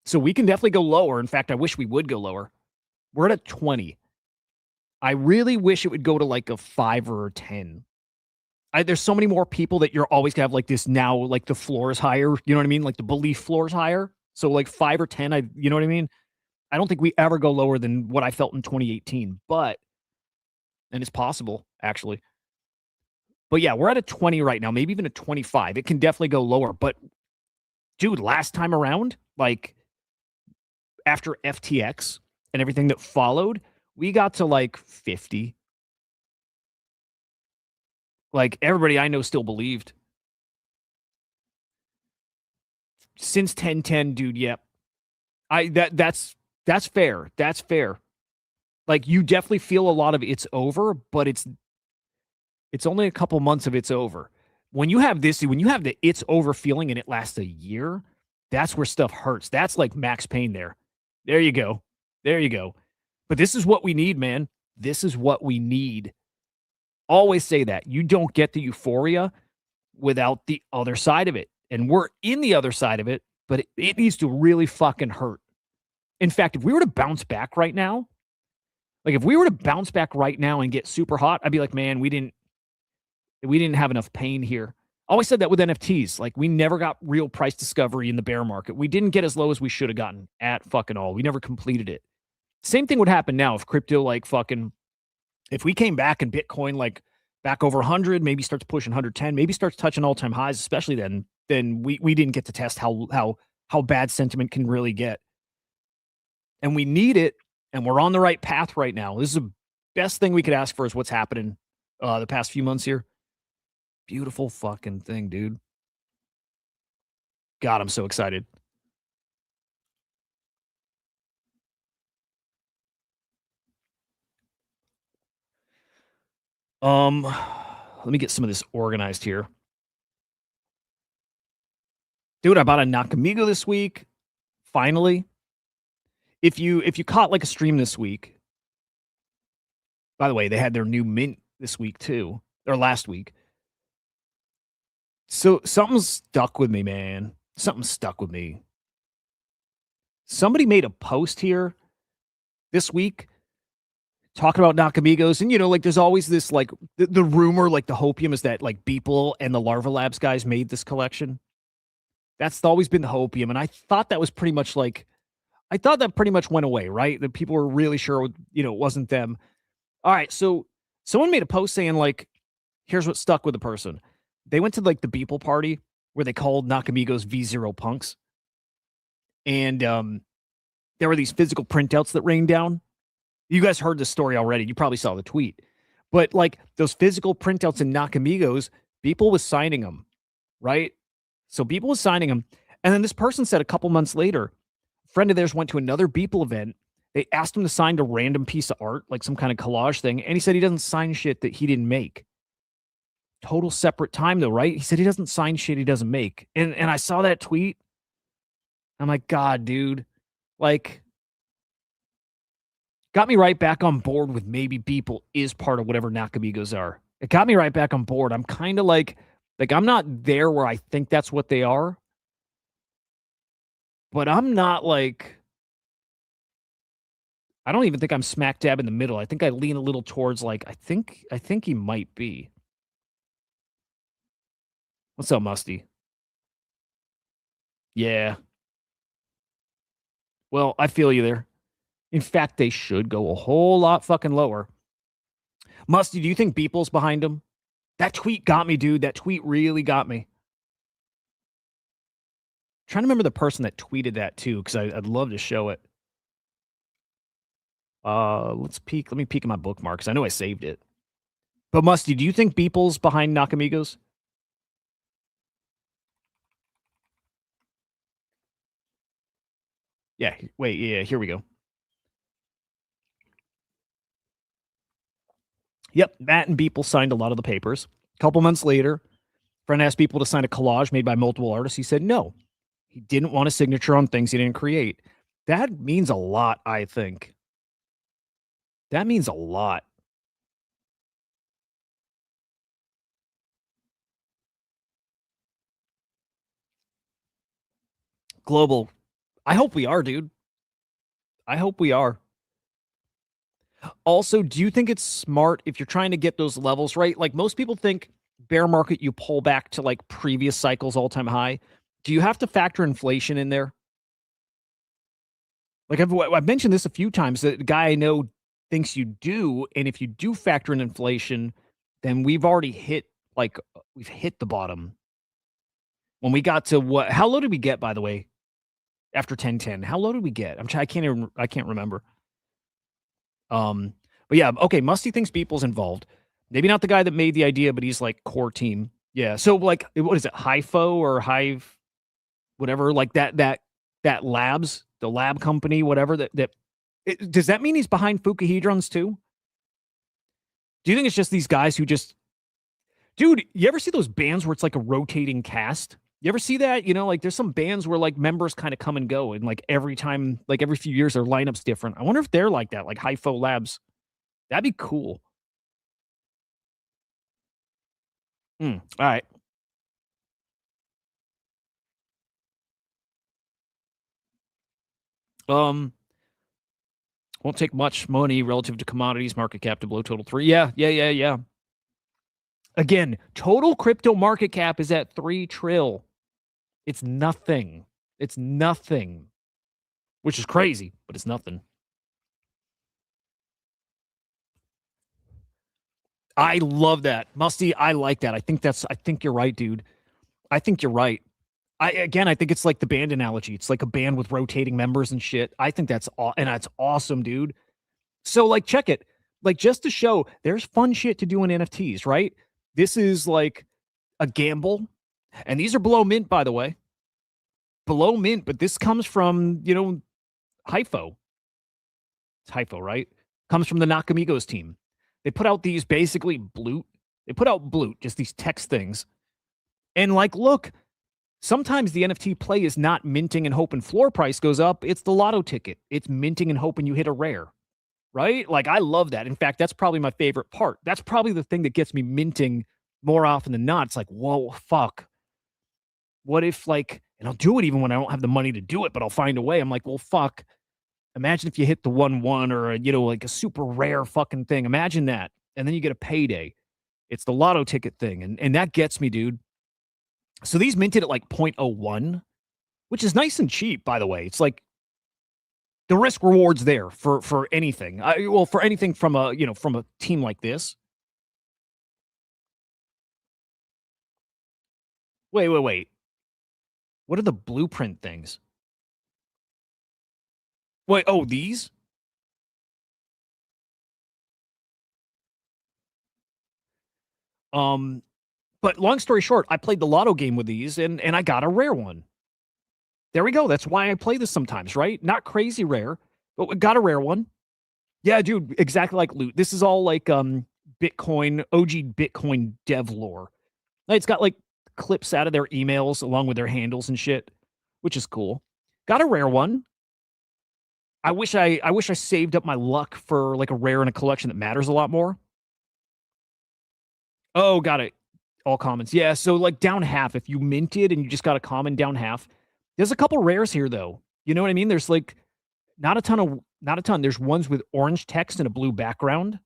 B: So we can definitely go lower. In fact, I wish we would go lower. We're at a 20. I really wish it would go to like a 5 or a 10. There's so many more people that you're always gonna have like this now, like the floor is higher. You know what I mean? Like the belief floor is higher. So like 5 or 10, you know what I mean? I don't think we ever go lower than what I felt in 2018, and it's possible actually. But yeah, we're at a 20 right now, maybe even a 25. It can definitely go lower. But dude, last time around, like after FTX and everything that followed, we got to like 50. Like everybody I know still believed. Since 1010, dude, yep. That's fair. That's fair. Like you definitely feel a lot of it's over, but it's only a couple months of it's over. When you have the it's over feeling and it lasts a year, that's where stuff hurts. That's like max pain there. There you go. There you go. But this is what we need, man. This is what we need. Always say that. You don't get the euphoria without the other side of it. And we're in the other side of it, but it needs to really fucking hurt. In fact, if we were to bounce back right now, like if we were to bounce back right now and get super hot, I'd be like, man, we didn't have enough pain here. I always said that with NFTs. Like we never got real price discovery in the bear market. We didn't get as low as we should have gotten at fucking all. We never completed it. Same thing would happen now if crypto like fucking if we came back and Bitcoin like back over 100, maybe starts pushing 110, maybe starts touching all-time highs, especially then we didn't get to test how bad sentiment can really get. And we need it, and we're on the right path right now. This is the best thing we could ask for is what's happening the past few months here. Beautiful fucking thing, dude. God, I'm so excited. Let me get some of this organized here. Dude, I bought a Nakamigo this week. Finally. If you caught like a stream this week, by the way, they had their new mint this week too, or last week. So something stuck with me, man. Something stuck with me. Somebody made a post here this week talking about Nakamigos, and like there's always this like the rumor, like the hopium is that like Beeple and the Larva Labs guys made this collection. That's always been the hopium, and I thought that was pretty much like I thought that pretty much went away, right? That people were really sure, it wasn't them. All right, so someone made a post saying like, here's what stuck with the person. They went to like the Beeple party where they called Nakamigos V0 punks, and there were these physical printouts that rained down. You guys heard this story already. You probably saw the tweet, but like those physical printouts in Nakamigos, Beeple was signing them, right? So Beeple was signing them, and then this person said a couple months later, a friend of theirs went to another Beeple event. They asked him to sign a random piece of art, like some kind of collage thing, and he said he doesn't sign shit that he didn't make. Total separate time though, right? He said he doesn't sign shit he doesn't make. And I saw that tweet. I'm like, God, dude. Like, got me right back on board with maybe Beeple is part of whatever Nakamigos are. It got me right back on board. I'm kind of like I'm not there where I think that's what they are. But I'm not like I don't even think I'm smack dab in the middle. I think I lean a little towards like I think he might be. What's up, Musty? Yeah. Well, I feel you there. In fact, they should go a whole lot fucking lower. Musty, do you think Beeple's behind him? That tweet got me, dude. That tweet really got me. Trying to remember the person that tweeted that too, because I'd love to show it. Let's peek. Let me peek at my bookmarks. I know I saved it. But Musty, do you think Beeple's behind Nakamigos? Yeah. Wait. Yeah. Here we go. Yep, Matt and Beeple signed a lot of the papers. A couple months later, friend asked people to sign a collage made by multiple artists. He said no. He didn't want a signature on things he didn't create. That means a lot, I think. That means a lot. Global. I hope we are, dude. I hope we are. Also, do you think it's smart if you're trying to get those levels right? Like most people think bear market, you pull back to like previous cycles all-time high. Do you have to factor inflation in there? Like I've mentioned this a few times that the guy I know thinks you do, and if you do factor in inflation, then we've already hit we've hit the bottom. When we got to what? How low did we get, by the way, after 1010? How low did we get? I can't remember. But yeah, okay. Musty thinks Beeple's involved. Maybe not the guy that made the idea, but he's like core team. Yeah. So like, what is it? HIFO or Hive, whatever. Like that labs, the lab company, whatever. Does that mean he's behind Fukahedrons too? Do you think it's just these guys who just, dude? You ever see those bands where it's like a rotating cast? You ever see that? You know, like there's some bands where like members kind of come and go, and like every time, like every few years, their lineup's different. I wonder if they're like that, like HIFO Labs. That'd be cool. All right. Um, won't take much money relative to commodities market cap to blow total 3. Yeah. Again, total crypto market cap is at 3 trill. It's nothing. It's nothing, which is crazy, but it's nothing. I love that. Musty, I like that. I think you're right, dude. I think you're right. I think it's like the band analogy. It's like a band with rotating members and shit. I think that's awesome, dude. So like check it. Like just to show there's fun shit to do in NFTs, right? This is like a gamble. And these are below mint, by the way. Below mint, but this comes from, HIFO. It's HIFO, right? Comes from the Nakamigos team. They put out these basically blue. They put out blue, just these text things. And like, look, sometimes the NFT play is not minting and hoping floor price goes up. It's the lotto ticket. It's minting and hoping you hit a rare, right? Like, I love that. In fact, that's probably my favorite part. That's probably the thing that gets me minting more often than not. It's like, whoa, fuck. What if, like, and I'll do it even when I don't have the money to do it, but I'll find a way. I'm like, well, fuck. Imagine if you hit the 1-1 or, like a super rare fucking thing. Imagine that. And then you get a payday. It's the lotto ticket thing. And that gets me, dude. So these minted at like 0.01, which is nice and cheap, by the way. It's like the risk reward's there for anything. For anything from a team like this. Wait. What are the blueprint things? Wait, oh, these? But long story short, I played the lotto game with these and I got a rare one. There we go. That's why I play this sometimes, right? Not crazy rare, but we got a rare one. Yeah, dude, exactly like loot. This is all like Bitcoin, OG Bitcoin dev lore. It's got like clips out of their emails along with their handles and shit, which is cool. Got a rare one. I wish I saved up my luck for like a rare in a collection that matters a lot more. Oh, got it. All commons. Yeah, so like down half. If you minted and you just got a common, down half. There's a couple rares here though. You know what I mean? There's like not a ton. There's ones with orange text and a blue background.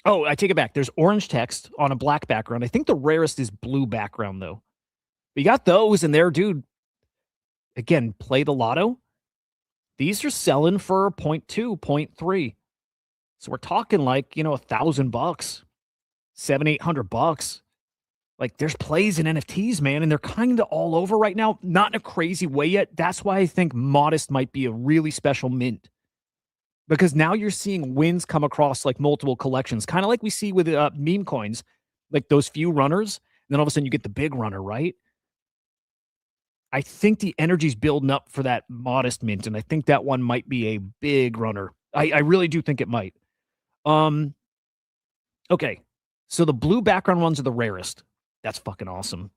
B: Oh, I take it back. There's orange text on a black background. I think the rarest is blue background though. But you got those in there, dude. Again, play the lotto. These are selling for 0.2, 0.3. So we're talking like, $1,000, $700-800. Like there's plays in NFTs, man, and they're kind of all over right now. Not in a crazy way yet. That's why I think Modest might be a really special mint. Because now you're seeing wins come across like multiple collections, kind of like we see with meme coins, like those few runners. And then all of a sudden you get the big runner, right? I think the energy's building up for that Modest mint, and I think that one might be a big runner. I really do think it might. Okay. So the blue background ones are the rarest. That's fucking awesome.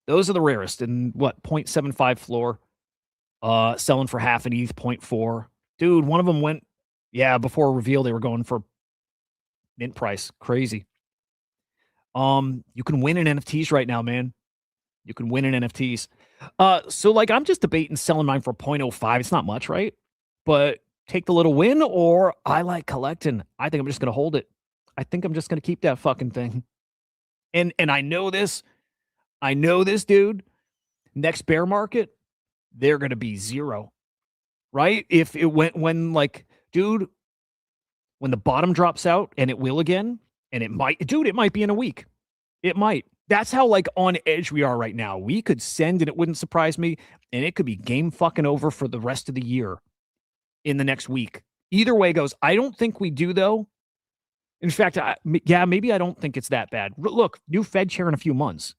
B: Those are the rarest. And what, 0.75 floor? Selling for half an ETH, 0.4. Dude, one of them went, yeah, before reveal, they were going for mint price. Crazy. You can win in NFTs right now, man. You can win in NFTs. So like I'm just debating selling mine for 0.05. It's not much, right? But take the little win, or I like collecting. I think I'm just gonna hold it. I think I'm just gonna keep that fucking thing. And I know this. I know this, dude. Next bear market, they're gonna be zero. Right? If it went when like, dude, when the bottom drops out, and it will again, and it might, dude, it might be in a week. It might. That's how like on edge we are right now. We could send and it wouldn't surprise me, and it could be game fucking over for the rest of the year in the next week. Either way goes. I don't think we do though. In fact, yeah, maybe I don't think it's that bad. Look, new Fed chair in a few months.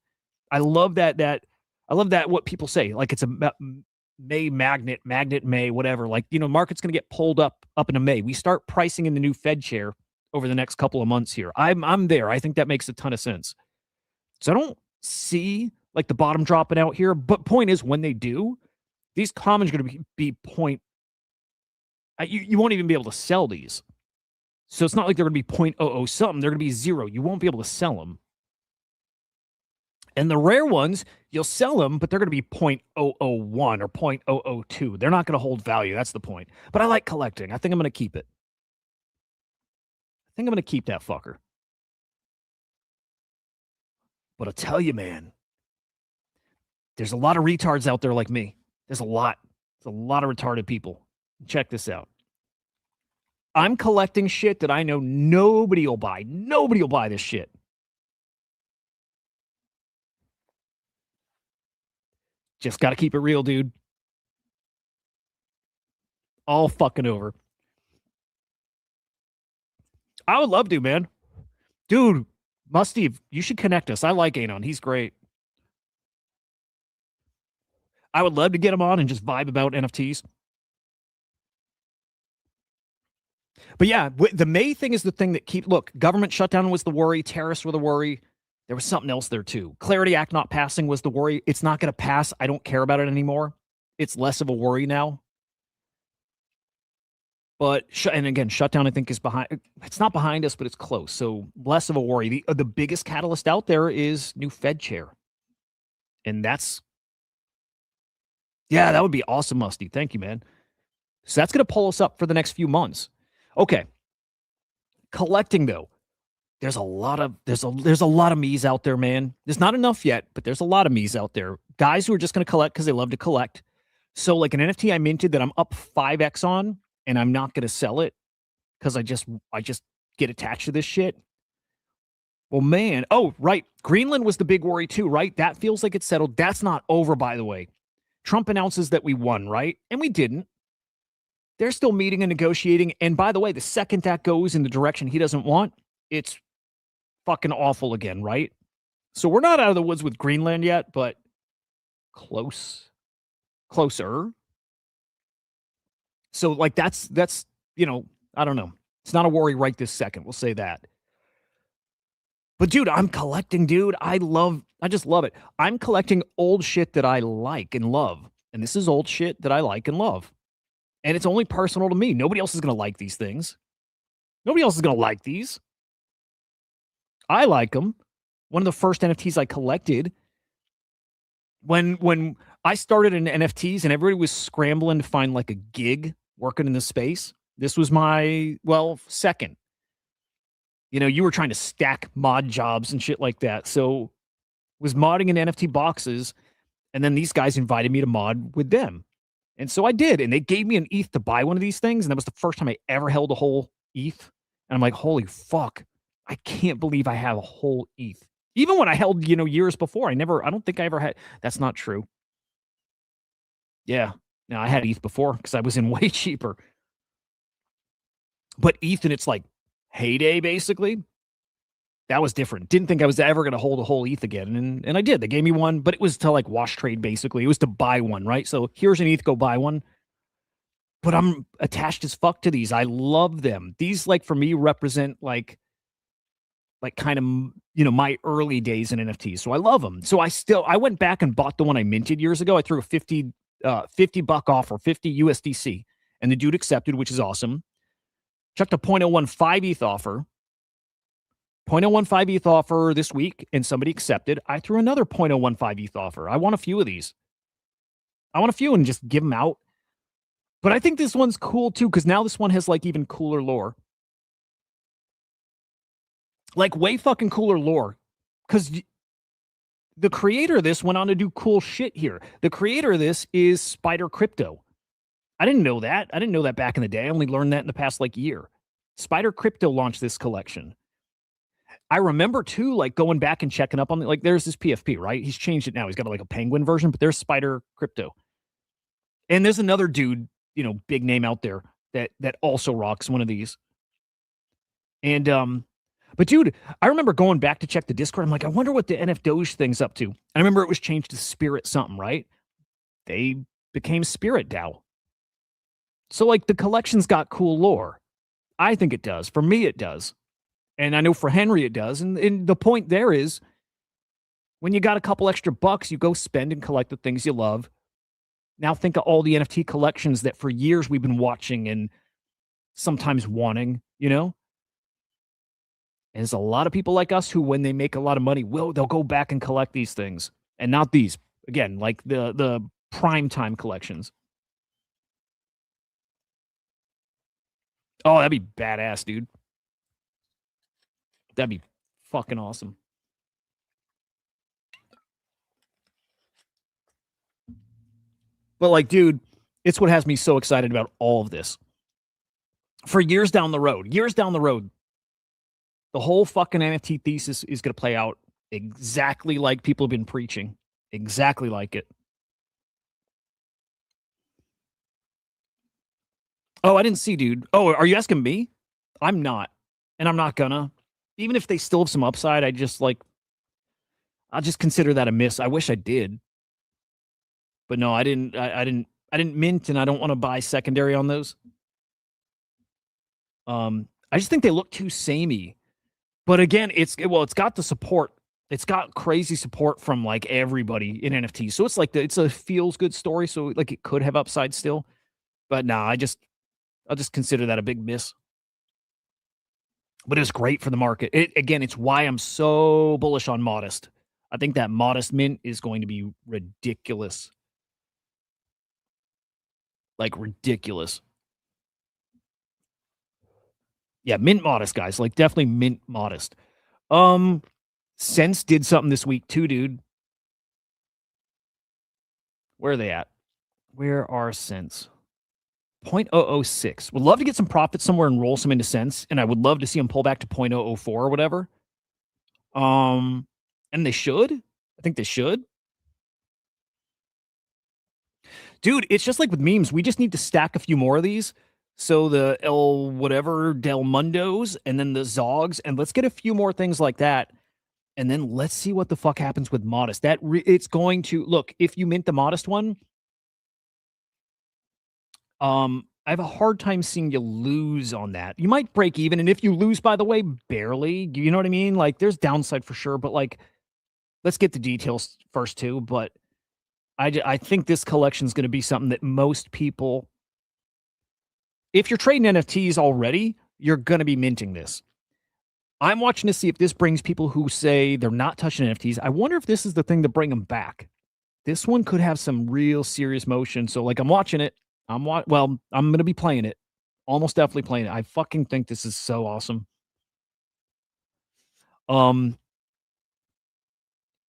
B: I love that. I love that. What people say, like it's a May magnet May, whatever. Like, you know, market's going to get pulled up into May. We start pricing in the new Fed chair over the next couple of months here. I'm there. I think that makes a ton of sense. So I don't see like the bottom dropping out here. But point is, when they do, these commons are going to be point. You won't even be able to sell these. So it's not like they're going to be 0.00 something. They're going to be zero. You won't be able to sell them. And the rare ones, you'll sell them, but they're going to be 0.001 or 0.002. They're not going to hold value. That's the point. But I like collecting. I think I'm going to keep it. I think I'm going to keep that fucker. But I'll tell you, man, there's a lot of retards out there like me. There's a lot. There's a lot of retarded people. Check this out. I'm collecting shit that I know nobody will buy. Nobody will buy this shit. Just got to keep it real, dude. All fucking over. I would love to, man. Dude, Musty, you should connect us. I like Anon. He's great. I would love to get him on and just vibe about NFTs. But yeah, the May thing is the thing that look, government shutdown was the worry. Terrorists were the worry. There was something else there too. Clarity Act not passing was the worry. It's not going to pass. I don't care about it anymore. It's less of a worry now. But, and again, shutdown I think is behind. It's not behind us, but it's close. So less of a worry. The biggest catalyst out there is new Fed chair. And that's, yeah, that would be awesome, Musty. Thank you, man. So that's going to pull us up for the next few months. Okay. Collecting though, there's a lot of me's out there, man. There's not enough yet, but there's a lot of me's out there. Guys who are just going to collect because they love to collect. So like an NFT I minted that I'm up 5x on, and I'm not going to sell it because I just get attached to this shit. Well, man. Oh, right. Greenland was the big worry too, right? That feels like it's settled. That's not over, by the way. Trump announces that we won, right? And we didn't. They're still meeting and negotiating. And by the way, the second that goes in the direction he doesn't want, it's fucking awful again, right? So we're not out of the woods with Greenland yet, but closer. So like that's you know, I don't know. It's not a worry right this second. We'll say that. But dude, I'm collecting, dude. I just love it. I'm collecting old shit that I like and love. And this is old shit that I like and love. And it's only personal to me. Nobody else is going to like these things. Nobody else is going to like these. I like them. One of the first NFTs I collected when I started in NFTs and everybody was scrambling to find like a gig working in the space. This was my, second. You know, you were trying to stack mod jobs and shit like that. So was modding in NFT boxes. And then these guys invited me to mod with them. And so I did. And they gave me an ETH to buy one of these things. And that was the first time I ever held a whole ETH. And I'm like, holy fuck. I can't believe I have a whole ETH. Even when I held, years before, I don't think I ever had. That's not true. Yeah. No, I had ETH before because I was in way cheaper. But ETH in its like heyday, basically, that was different. Didn't think I was ever going to hold a whole ETH again. And I did. They gave me one, but it was to like wash trade, basically. It was to buy one, right? So here's an ETH, go buy one. But I'm attached as fuck to these. I love them. These, like, for me, represent like like kind of, you know, my early days in NFTs. So I love them. So I went back and bought the one I minted years ago. I threw a $50 offer, 50 USDC, and the dude accepted, which is awesome. Chucked a 0.015 ETH offer. 0.015 ETH offer this week, and somebody accepted. I threw another 0.015 ETH offer. I want a few of these. I want a few and just give them out. But I think this one's cool too, because now this one has like even cooler lore. Like way fucking cooler lore. Because the creator of this went on to do cool shit here. The creator of this is Spider Crypto. I didn't know that. I didn't know that back in the day. I only learned that in the past like year. Spider Crypto launched this collection. I remember too, like going back and checking up on it. Like there's this PFP, right? He's changed it now. He's got like a penguin version, but there's Spider Crypto. And there's another dude, you know, big name out there that also rocks one of these. And but dude, I remember going back to check the Discord. I'm like, I wonder what the NF Doge thing's up to. And I remember it was changed to Spirit something, right? They became Spirit DAO. So like the collection's got cool lore. I think it does. For me, it does. And I know for Henry it does. And the point there is when you got a couple extra bucks, you go spend and collect the things you love. Now think of all the NFT collections that for years we've been watching and sometimes wanting, you know? And there's a lot of people like us who, when they make a lot of money, they'll go back and collect these things. And not these. Again, like the prime time collections. Oh, that'd be badass, dude. That'd be fucking awesome. But like, dude, it's what has me so excited about all of this. For years down the road, the whole fucking NFT thesis is going to play out exactly like people have been preaching. Exactly like it. Oh, I didn't see, dude. Oh, are you asking me? I'm not. And I'm not gonna. Even if they still have some upside, I'll just consider that a miss. I wish I did. But no, I didn't mint, and I don't want to buy secondary on those. I just think they look too samey. But again, it's got the support. It's got crazy support from like everybody in NFTs. So it's like it's a feels good story. So like it could have upside still. But nah, I'll just consider that a big miss. But it was great for the market. It's why I'm so bullish on Modest. I think that Modest mint is going to be ridiculous. Like ridiculous. Yeah, mint Modest, guys. Like definitely mint Modest. Sense did something this week too, dude. Where are they at? Where are Sense? 0.006. Would love to get some profit somewhere and roll some into Sense, and I would love to see them pull back to 0.004 or whatever. And they should. I think they should. Dude, it's just like with memes. We just need to stack a few more of these. So the Del Mundos and then the Zogs, and let's get a few more things like that. And then let's see what the fuck happens with Modest. It's going to look, if you mint the Modest one, I have a hard time seeing you lose on that. You might break even, and if you lose, by the way, barely. You know what I mean? Like there's downside for sure, but like let's get the details first too. But I think this collection is going to be something that most people, if you're trading NFTs already, you're going to be minting this. I'm watching to see if this brings people who say they're not touching NFTs. I wonder if this is the thing to bring them back. This one could have some real serious motion. So like I'm watching it. I'm going to be playing it. Almost definitely playing it. I fucking think this is so awesome.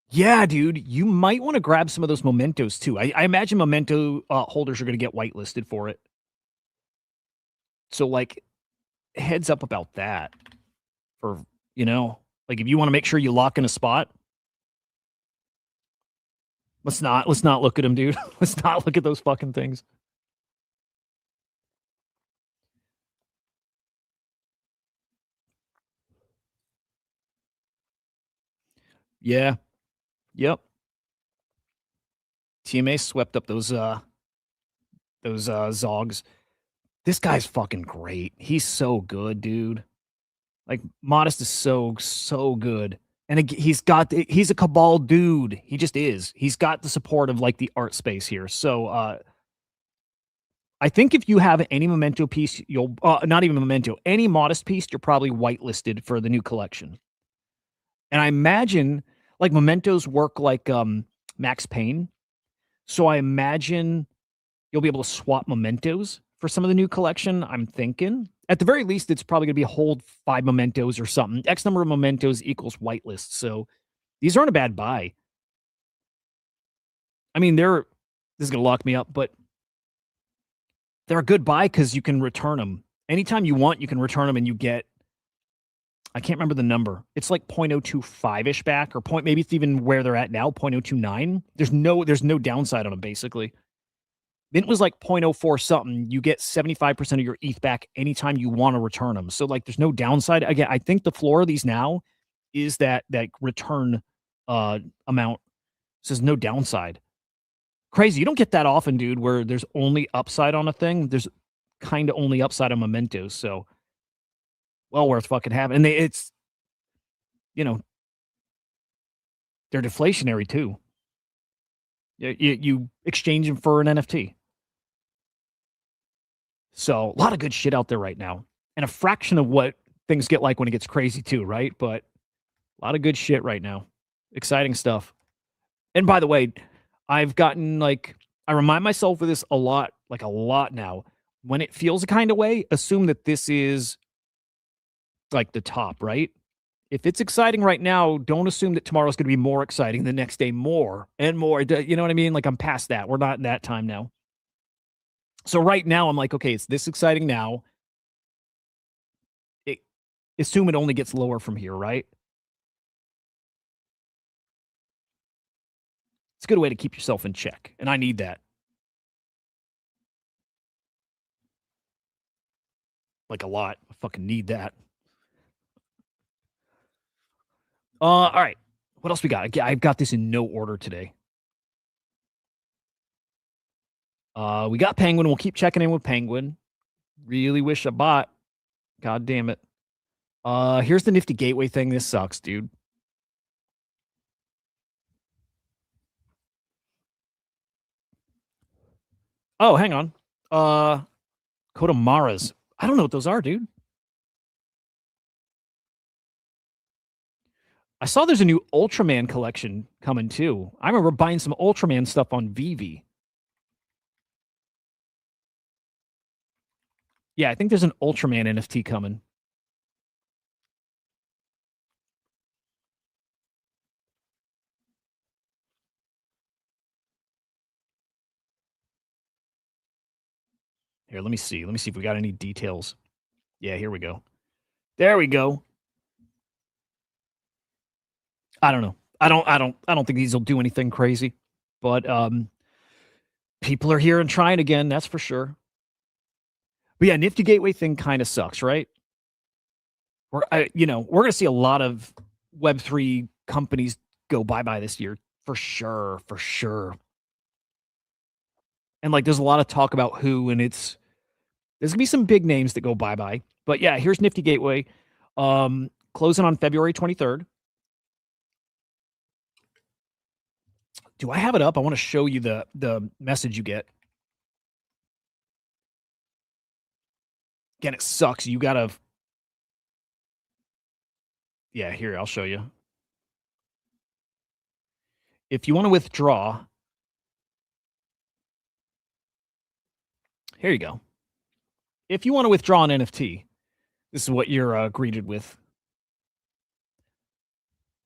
B: Yeah, dude, you might want to grab some of those mementos too. I imagine memento holders are going to get whitelisted for it. So like heads up about that for, like if you want to make sure you lock in a spot, let's not look at them, dude. Let's not look at those fucking things. Yeah. Yep. TMA swept up those Zogs. This guy's fucking great. He's so good, dude. Like Modest is so good. And he's a cabal dude. He just is. He's got the support of like the art space here. So I think if you have any Memento piece, you'll not even Memento, any Modest piece, you're probably whitelisted for the new collection. And I imagine like Mementos work like Max Payne. So I imagine you'll be able to swap Mementos for some of the new collection. I'm thinking at the very least, it's probably going to be hold 5 Mementos or something. X number of Mementos equals whitelist. So these aren't a bad buy. I mean, this is going to lock me up, but they're a good buy because you can return them. Anytime you want, you can return them and you get, I can't remember the number. It's like 0.025-ish back, or maybe it's even where they're at now, 0.029. There's no downside on them, basically. Mint was like 0.04 something. You get 75% of your ETH back anytime you want to return them. So like there's no downside. Again, I think the floor of these now is that return amount. So there's no downside. Crazy. You don't get that often, dude, where there's only upside on a thing. There's kind of only upside on Mementos. So well worth fucking having. And it's, you know, they're deflationary too. You exchange them for an NFT. So a lot of good shit out there right now. And a fraction of what things get like when it gets crazy too, right? But a lot of good shit right now. Exciting stuff. And by the way, I've gotten like, I remind myself of this a lot now. When it feels a kind of way, assume that this is like the top, right? If it's exciting right now, don't assume that tomorrow's going to be more exciting, the next day more and more. You know what I mean? Like I'm past that. We're not in that time now. So right now I'm like, okay, it's this exciting now. Assume it only gets lower from here, right? It's a good way to keep yourself in check. And I need that. Like a lot. I fucking need that. All right. What else we got? I've got this in no order today. We got Penguin. We'll keep checking in with Penguin. Really wish I bought. God damn it. Here's the Nifty Gateway thing. This sucks, dude. Oh, hang on. Kodamaras. I don't know what those are, dude. I saw there's a new Ultraman collection coming too. I remember buying some Ultraman stuff on Vivi. Yeah, I think there's an Ultraman NFT coming. Here, let me see. Let me see if we got any details. Yeah, here we go. There we go. I don't know. I don't think these will do anything crazy. But people are here and trying again, that's for sure. But yeah, Nifty Gateway thing kind of sucks, right? We're going to see a lot of Web3 companies go bye-bye this year for sure, for sure. And like there's a lot of talk about who, and there's gonna be some big names that go bye-bye. But yeah, here's Nifty Gateway. Closing on February 23rd. Do I have it up? I want to show you the message you get. Again, it sucks. You gotta. Yeah, here, I'll show you. If you want to withdraw, here you go. If you want to withdraw an NFT, this is what you're greeted with.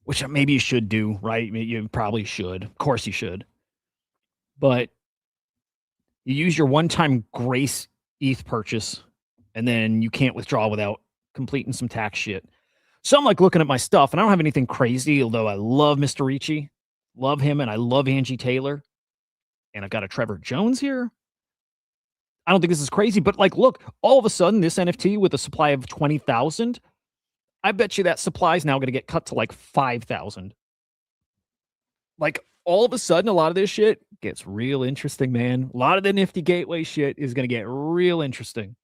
B: Which maybe you should do, right? You probably should. Of course you should. But you use your one-time grace ETH purchase, and then you can't withdraw without completing some tax shit. So I'm like looking at my stuff, and I don't have anything crazy, although I love Mr. Ricci. Love him, and I love Angie Taylor. And I've got a Trevor Jones here. I don't think this is crazy, but like, look, all of a sudden, this NFT with a supply of 20,000, I bet you that supply is now going to get cut to like 5,000. Like, all of a sudden, a lot of this shit gets real interesting, man. A lot of the Nifty Gateway shit is going to get real interesting.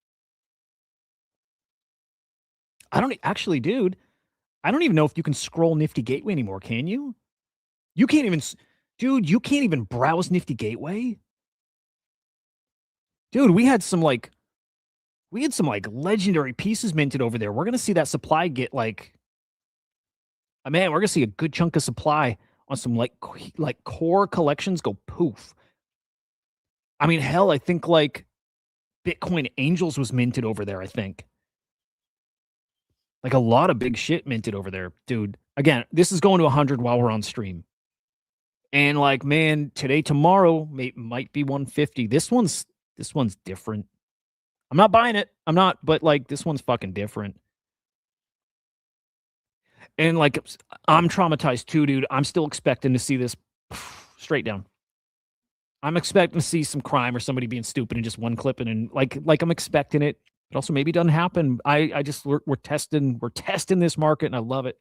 B: I don't actually, dude. I don't even know if you can scroll Nifty Gateway anymore. Can you? You can't even, dude. You can't even browse Nifty Gateway, dude. We had some legendary pieces minted over there. We're gonna see that supply get like, man, we're gonna see a good chunk of supply on some like core collections go poof. I mean, hell, I think like Bitcoin Angels was minted over there. I think like a lot of big shit minted over there, dude. Again, this is going to 100 while we're on stream. And like, man, today, tomorrow might be 150. This one's different. I'm not buying it. I'm not, but like this one's fucking different. And like I'm traumatized too, dude. I'm still expecting to see this straight down. I'm expecting to see some crime or somebody being stupid and just one clipping and like I'm expecting it. But also maybe it doesn't happen. I just we're testing this market and I love it.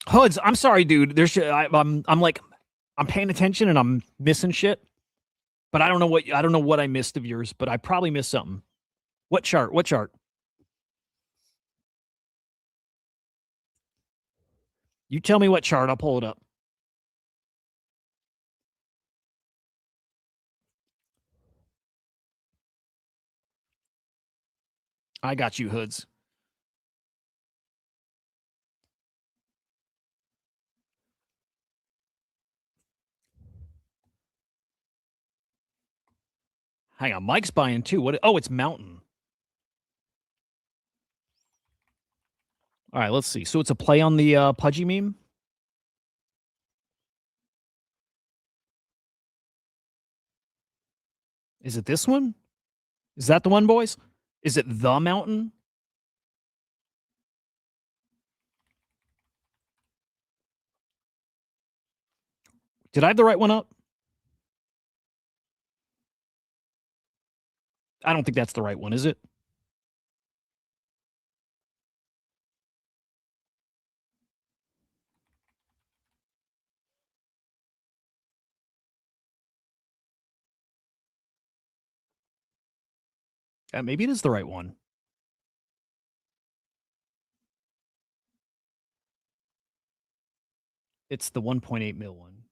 B: HUDs, I'm sorry, dude. I'm paying attention and I'm missing shit. But I don't know what I missed of yours, but I probably missed something. What chart? What chart? You tell me what chart, I'll pull it up. I got you, hoods. Hang on, Mike's buying too. What? Oh, it's Mountain. All right, let's see. So it's a play on the Pudgy meme. Is it this one? Is that the one, boys? Is it the Mountain? Did I have the right one up? I don't think that's the right one, is it? Maybe it is the right one. It's the 1.8 mil one.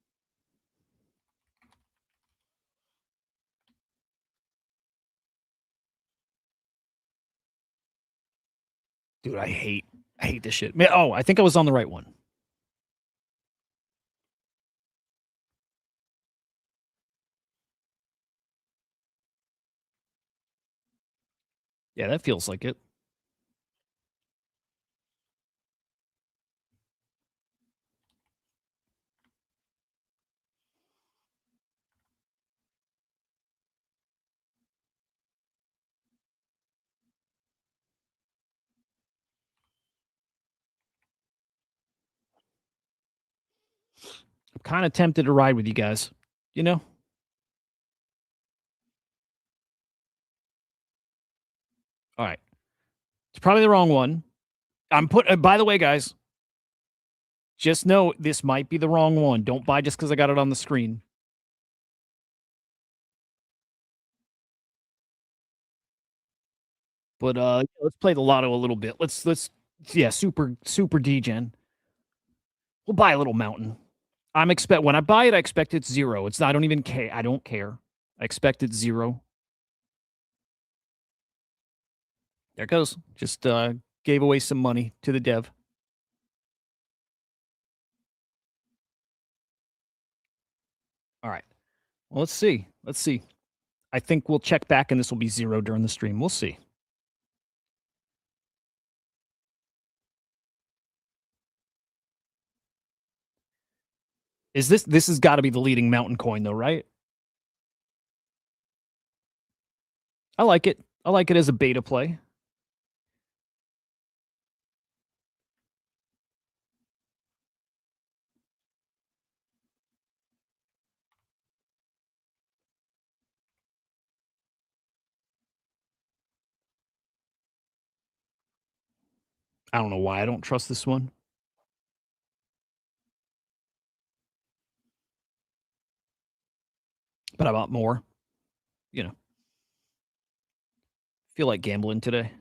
B: Dude, I hate this shit. Oh, I think I was on the right one. Yeah, that feels like it. I'm kind of tempted to ride with you guys. You know? All right. It's probably the wrong one. By the way, guys, just know this might be the wrong one. Don't buy just because I got it on the screen. But let's play the lotto a little bit. Let's yeah, super degen. We'll buy a little mountain. When I buy it, I expect it's zero. I don't even care. I don't care. I expect it's zero. There it goes. Just gave away some money to the dev. All right. Well, let's see. Let's see. I think we'll check back and this will be zero during the stream. We'll see. This has got to be the leading mountain coin though, right? I like it. I like it as a beta play. I don't know why I don't trust this one. but I bought more. You know, feel like gambling today.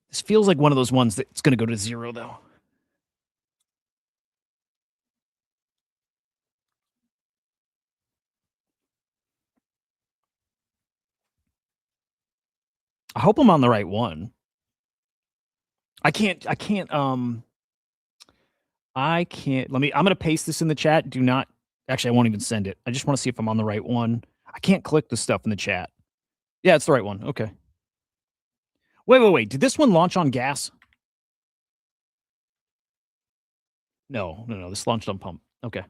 B: This feels like one of those ones that's going to go to zero, though. I hope I'm on the right one. I can't, let me, I'm going to paste this in the chat. Do not, actually, I won't even send it. I just want to see if I'm on the right one. I can't click the stuff in the chat. Yeah, it's the right one. Okay. Wait. Did this one launch on gas? No. This launched on pump. Okay.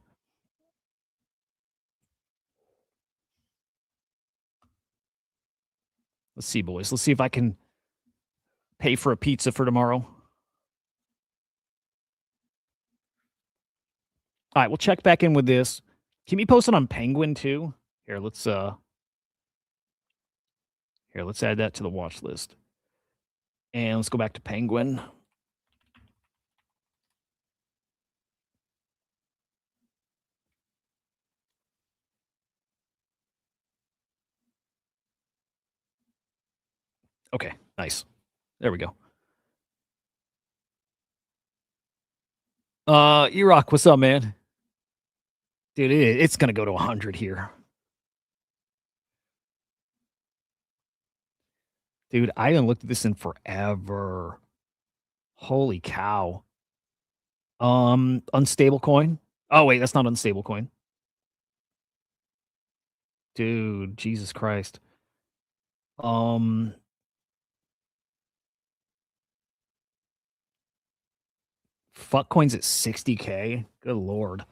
B: Let's see, boys. Let's see if I can pay for a pizza for tomorrow. All right, we'll check back in with this. Keep me posted on Penguin too. Here, let's add that to the watch list. And let's go back to Penguin. Okay, nice. There we go. E-Rock, what's up, man? Dude, it's gonna go to 100 here. Dude, I haven't looked at this in forever. Holy cow. Unstable coin. Oh, wait, that's not unstable coin. Dude, Jesus Christ. Fuck coins at 60K. Good lord.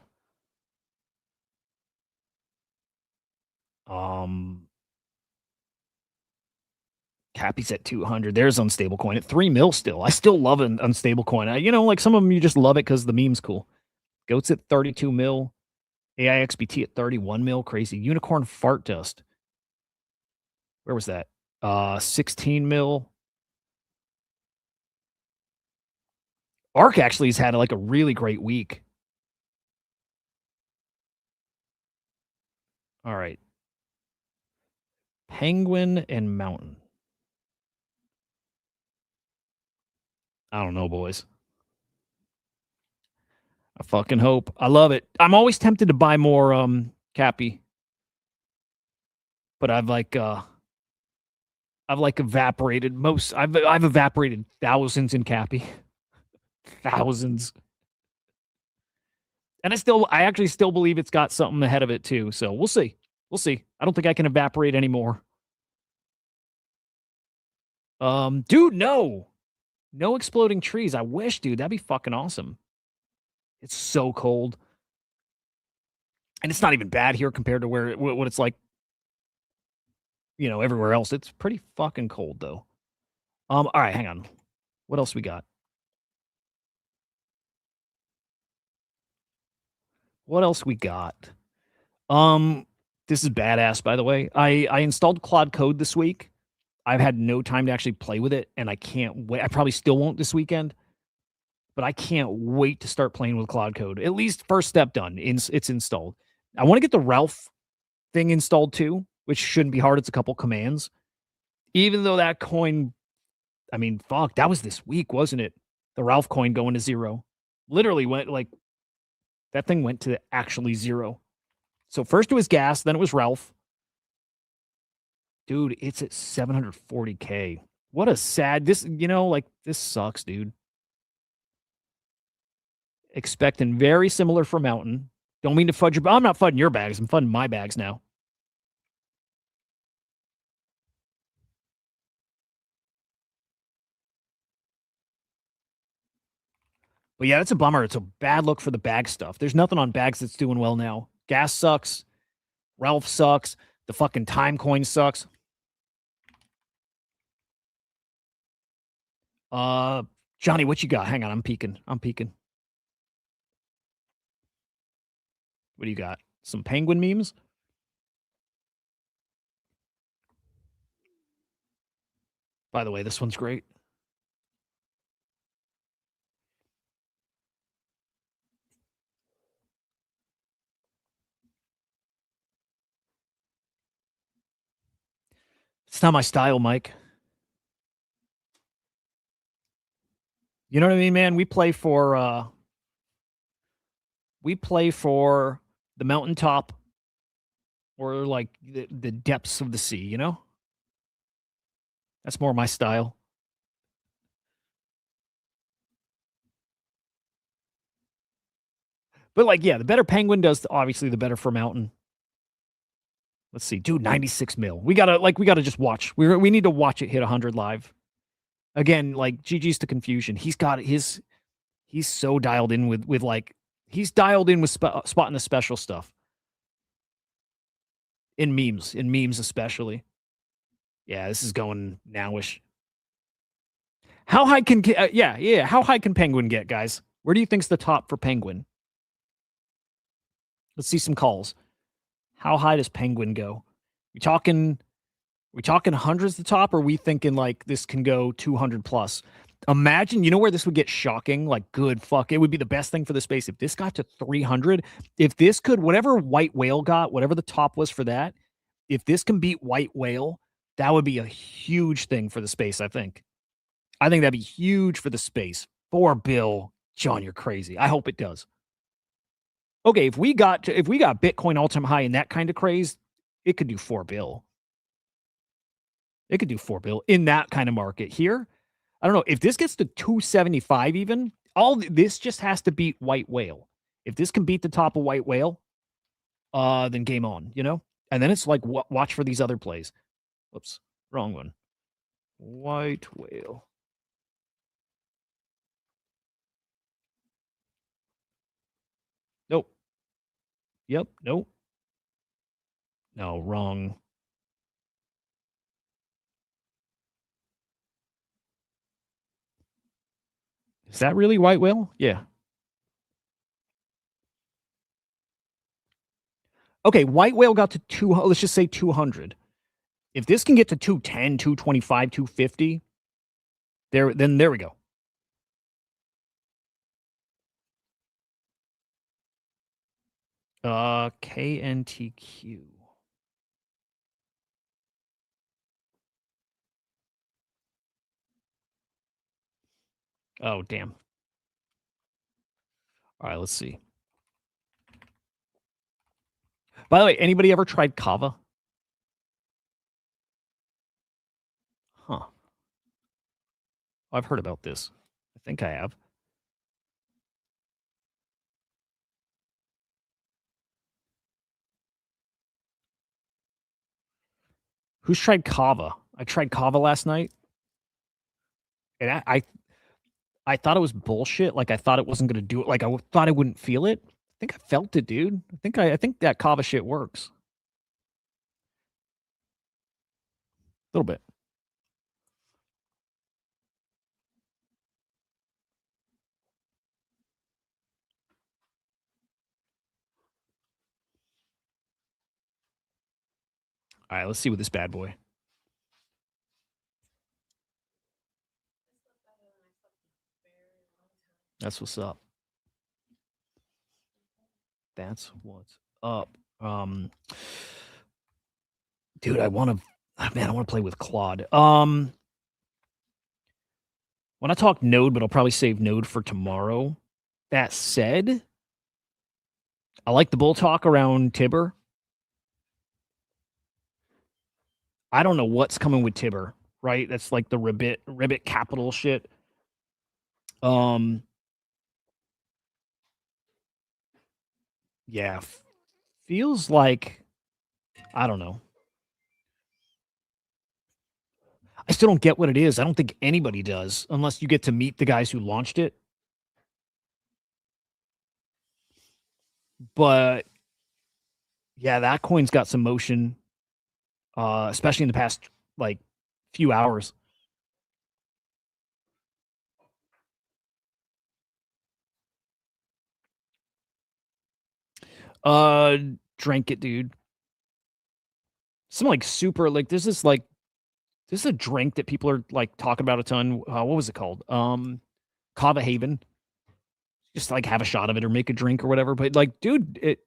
B: Cappy's at 200. There's unstable coin at 3 mil still. I still love an unstable coin. Like some of them you just love it because the meme's cool. Goats at 32 mil. AIXBT at 31 mil. Crazy. Unicorn fart dust. Where was that? 16 mil. Arc actually has had like a really great week. All right. Penguin and Mountain. I don't know, boys. I fucking hope. I love it. I'm always tempted to buy more Cappy. But I've evaporated most. I've evaporated thousands in Cappy. Thousands. And I actually still believe it's got something ahead of it too. So we'll see. We'll see. I don't think I can evaporate anymore. Dude, no. No exploding trees. I wish, dude. That'd be fucking awesome. It's so cold. And it's not even bad here compared to what it's like, everywhere else. It's pretty fucking cold though. All right, hang on. What else we got? What else we got? This is badass, by the way. I installed Claude Code this week. I've had no time to actually play with it, and I can't wait. I probably still won't this weekend, but I can't wait to start playing with Claude Code. At least first step done. It's installed. I want to get the Ralph thing installed too, which shouldn't be hard. It's a couple commands. Even though that coin, I mean, fuck, that was this week, wasn't it? The Ralph coin going to zero. Literally went that thing went to actually zero. So first it was gas, then it was Ralph. Dude, it's at 740K. What a sad this sucks, dude. Expecting very similar for Mountain. Don't mean to fudge your I'm not fudding your bags. I'm fudding my bags now. But yeah, it's a bummer. It's a bad look for the bag stuff. There's nothing on bags that's doing well now. Gas sucks. Ralph sucks. The fucking time coin sucks. Johnny, what you got? Hang on, I'm peeking. What do you got? Some penguin memes? By the way, this one's great. It's not my style, Mike. You know what I mean, man? We play for the mountaintop or like the depths of the sea, you know? That's more my style. But like, yeah, the better Penguin does, obviously, the better for Mountain. Let's see, dude, 96 mil. We gotta just watch. We need to watch it hit 100 live. Again, like GG's to confusion. He's got his. He's so dialed in with like he's dialed in with spotting the special stuff in memes especially. Yeah, this is going nowish. How high can yeah? How high can Penguin get, guys? Where do you think's the top for Penguin? Let's see some calls. How high does Penguin go? We talking hundreds the top, or are we thinking like this can go 200 plus? Imagine, you know where this would get shocking? Like, good fuck. It would be the best thing for the space if this got to 300. If this could, whatever White Whale got, whatever the top was for that, if this can beat White Whale, that would be a huge thing for the space, I think. I think that'd be huge for the space. For Bill, John, you're crazy. I hope it does. Okay, if we got Bitcoin all-time high in that kind of craze, it could do 4 bill. It could do 4 bill in that kind of market. Here, I don't know. If this gets to 275 even, all this just has to beat White Whale. If this can beat the top of White Whale, then game on, you know? And then it's like, watch for these other plays. Whoops, wrong one. White Whale. Nope. Yep, nope. No, wrong. Is that really White Whale? Yeah. Okay, White Whale got to let's just say 200. If this can get to 210, 225, 250, then there we go. KNTQ. Oh, damn. All right, let's see. By the way, anybody ever tried Kava? Huh. I've heard about this. I think I have. Who's tried Kava? I tried Kava last night, and I thought it was bullshit. Like I thought it wasn't going to do it. Like I thought I wouldn't feel it. I think I felt it, dude. I think that Kava shit works. A little bit. All right, let's see with this bad boy. That's what's up. That's what's up. Dude, I want to play with Claude. When I talk Node, but I'll probably save Node for tomorrow. That said, I like the bull talk around Tibber. I don't know what's coming with Tibber, right? That's like the Ribbit capital shit. Yeah, feels like I don't know. I still don't get what it is. I don't think anybody does unless you get to meet the guys who launched it. But yeah, that coin's got some motion, especially in the past like few hours. Drank it, dude. Some like super like this is a drink that people are like talking about a ton. What was it called? Kava Haven. Just like have a shot of it or make a drink or whatever. But like, dude, it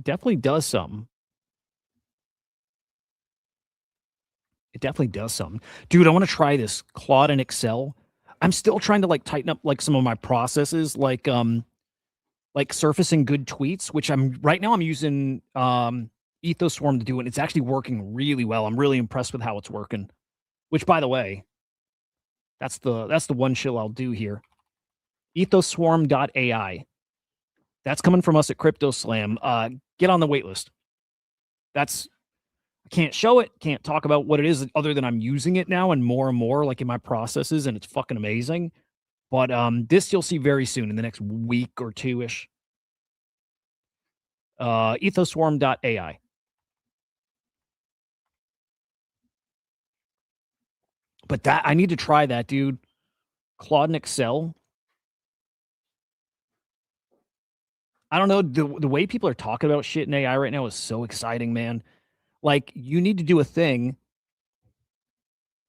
B: definitely does something. It definitely does something. Dude, I want to try this Claude and Excel. I'm still trying to like tighten up like some of my processes, like surfacing good tweets, which I'm right now I'm using Ethoswarm to do it. It's actually working really well. I'm really impressed with how it's working. Which by the way, that's the one shill I'll do here. Ethoswarm.ai. That's coming from us at Crypto Slam. Get on the wait list. That's I can't show it, can't talk about what it is other than I'm using it now and more like in my processes, and it's fucking amazing. But this you'll see very soon in the next week or two ish. Ethoswarm.ai. But that I need to try that, dude. Claude and Excel. I don't know. The way people are talking about shit in AI right now is so exciting, man. Like, you need to do a thing,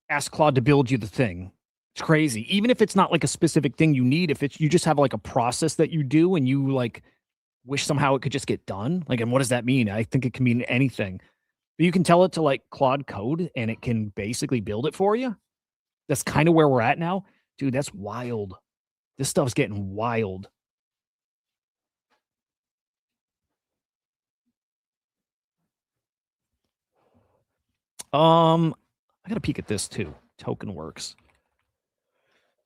B: ask Claude to build you the thing. It's crazy. Even if it's not like a specific thing you need, if it's you just have like a process that you do and you like wish somehow it could just get done. Like, and what does that mean? I think it can mean anything. But you can tell it to like Claude code and it can basically build it for you. That's kind of where we're at now. Dude, that's wild. This stuff's getting wild. I got to peek at this too. Token works.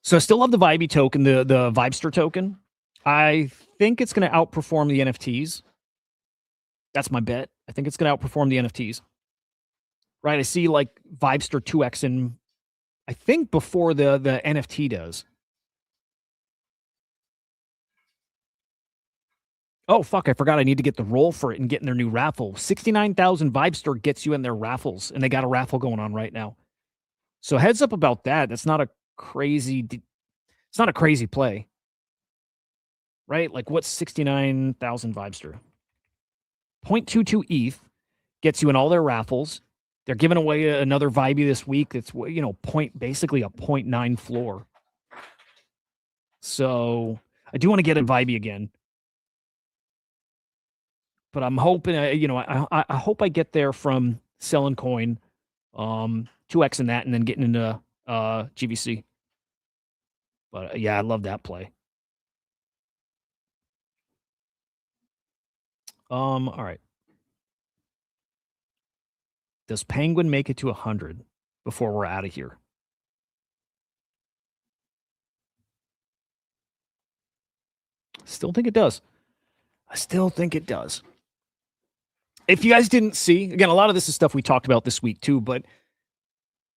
B: So I still love the Vibey token, the Vibester token. I think it's going to outperform the NFTs. That's my bet. I think it's going to outperform the NFTs. Right? I see like Vibester 2x in, I think before the NFT does. Oh, fuck. I forgot I need to get the roll for it and get in their new raffle. 69,000 Vibester gets you in their raffles, and they got a raffle going on right now. So heads up about that. That's not a crazy, it's not a crazy play. Right? Like what's 69,000 Vibester? 0.22 ETH gets you in all their raffles. They're giving away another Vibey this week. That's, you know, basically a 0.9 floor. So I do want to get a Vibey again. But I'm hoping, you know, I hope I get there from selling coin, 2x in that, and then getting into GVC. But yeah, I love that play. All right. Does Penguin make it to 100 before we're out of here? Still think it does. I still think it does. If you guys didn't see, again, a lot of this is stuff we talked about this week too, but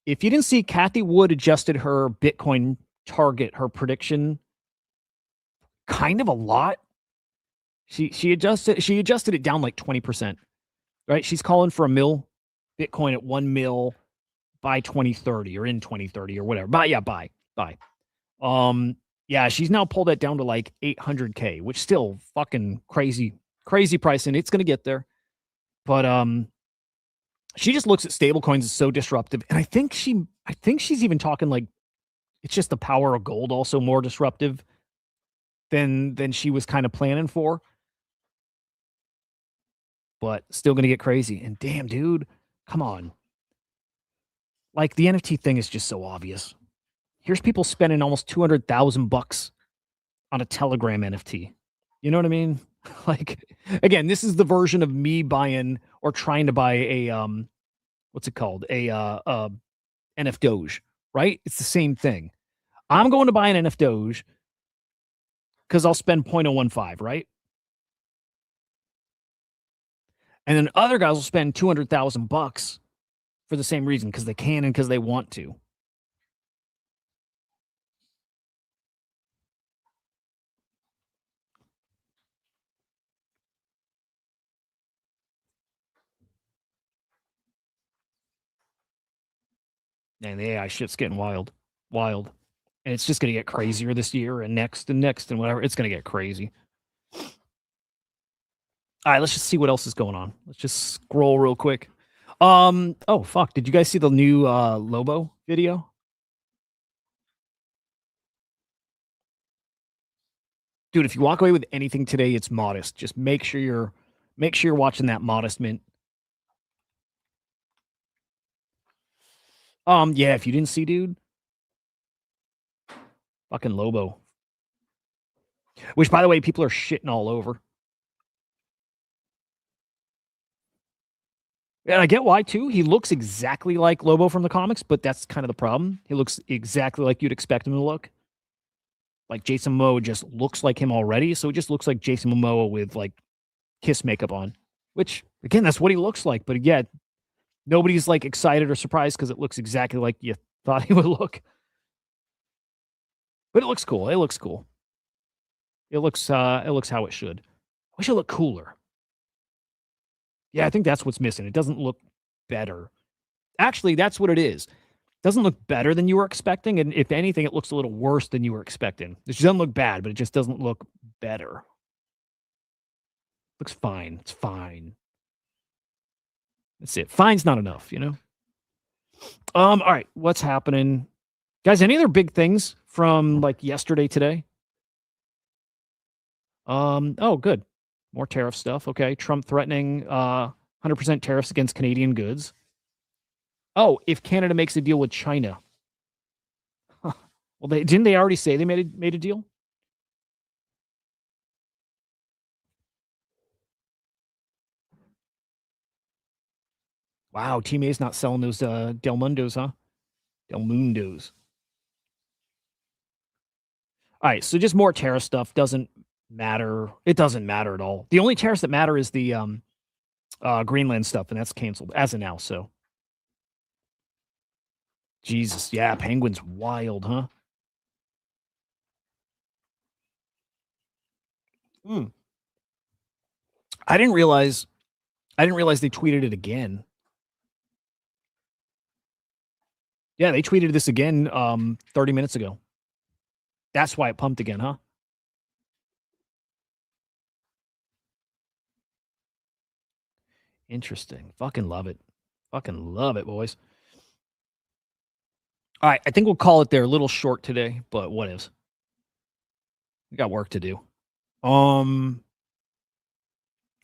B: if you didn't see, Kathy Wood adjusted her Bitcoin target, her prediction, kind of a lot. She adjusted it down like 20%. Right? She's calling for a mil Bitcoin at 1 mil by 2030 or in 2030 or whatever. But yeah, buy. Yeah, she's now pulled that down to like 800K, which still fucking crazy price, and it's gonna get there. But she just looks at stable coins as so disruptive. And I think she's even talking like it's just the power of gold also more disruptive than she was kind of planning for. But still gonna get crazy. And damn, dude, come on. Like the NFT thing is just so obvious. Here's people spending almost $200,000 on a Telegram NFT. You know what I mean? Like, again, this is the version of me buying or trying to buy a what's it called? A NF Doge, right? It's the same thing. I'm going to buy an NF Doge because I'll spend 0.015, right? And then other guys will spend $200,000 for the same reason because they can and because they want to. And the AI shit's getting wild. And it's just going to get crazier this year and next and whatever. It's going to get crazy. All right, let's just see what else is going on. Let's just scroll real quick. Oh fuck, did you guys see the new Lobo video? Dude, if you walk away with anything today, it's modest. Just make sure you're watching that Modest Mint. Yeah, if you didn't see, dude, fucking Lobo. Which, by the way, people are shitting all over. And I get why too. He looks exactly like Lobo from the comics, but that's kind of the problem. He looks exactly like you'd expect him to look. Like Jason Momoa just looks like him already, so it just looks like Jason Momoa with like Kiss makeup on. Which again, that's what he looks like. But again, nobody's like excited or surprised because it looks exactly like you thought he would look. But it looks cool. It looks cool. It looks how it should. I wish it looked cooler. Yeah, I think that's what's missing. It doesn't look better. Actually, that's what it is. It doesn't look better than you were expecting, and if anything, it looks a little worse than you were expecting. It doesn't look bad, but it just doesn't look better. Looks fine. It's fine. That's it. Fine's not enough, you know? All right. What's happening? Guys, any other big things from like yesterday, today? Oh, good. More tariff stuff. Okay. Trump threatening 100% tariffs against Canadian goods. Oh, if Canada makes a deal with China. Huh. Well, didn't they already say they made a deal? Wow, Team A's not selling those Del Mundos, huh? Del Mundos. All right, so just more tariff stuff doesn't matter. It doesn't matter at all. The only tariffs that matter is the Greenland stuff, and that's canceled as of now. So, Jesus, yeah, Penguin's wild, huh? Mm. I didn't realize. I didn't realize they tweeted it again. Yeah, they tweeted this again 30 minutes ago. That's why it pumped again, huh? Interesting. Fucking love it. Fucking love it, boys. All right, I think we'll call it there. A little short today, but what is? We got work to do.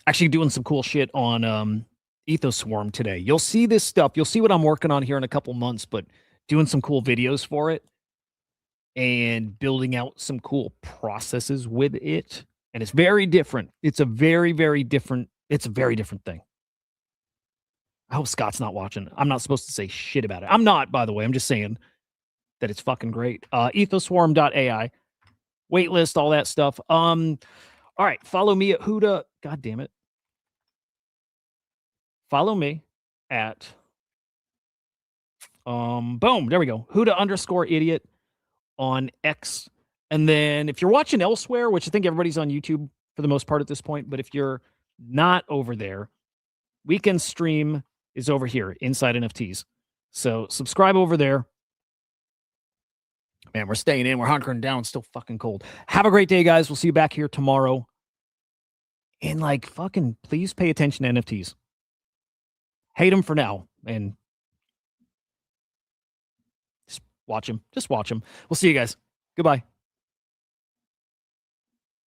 B: Actually doing some cool shit on Ethos Swarm today. You'll see this stuff. You'll see what I'm working on here in a couple months, but doing some cool videos for it and building out some cool processes with it. And it's very different. It's a very, very different, it's a very different thing. I hope Scott's not watching. I'm not supposed to say shit about it. I'm not, by the way. I'm just saying that it's fucking great. Ethoswarm.ai, waitlist, all that stuff. All right, follow me at HUDAH. God damn it. Follow me at boom, there we go. HUDAH_idiot on X. And then if you're watching elsewhere, which I think everybody's on YouTube for the most part at this point, but if you're not over there, weekend stream is over here, Inside NFTs. So subscribe over there. Man, we're staying in. We're hunkering down. It's still fucking cold. Have a great day, guys. We'll see you back here tomorrow. And like, fucking, please pay attention to NFTs. Hate them for now. And just watch them. Just watch them. We'll see you guys. Goodbye.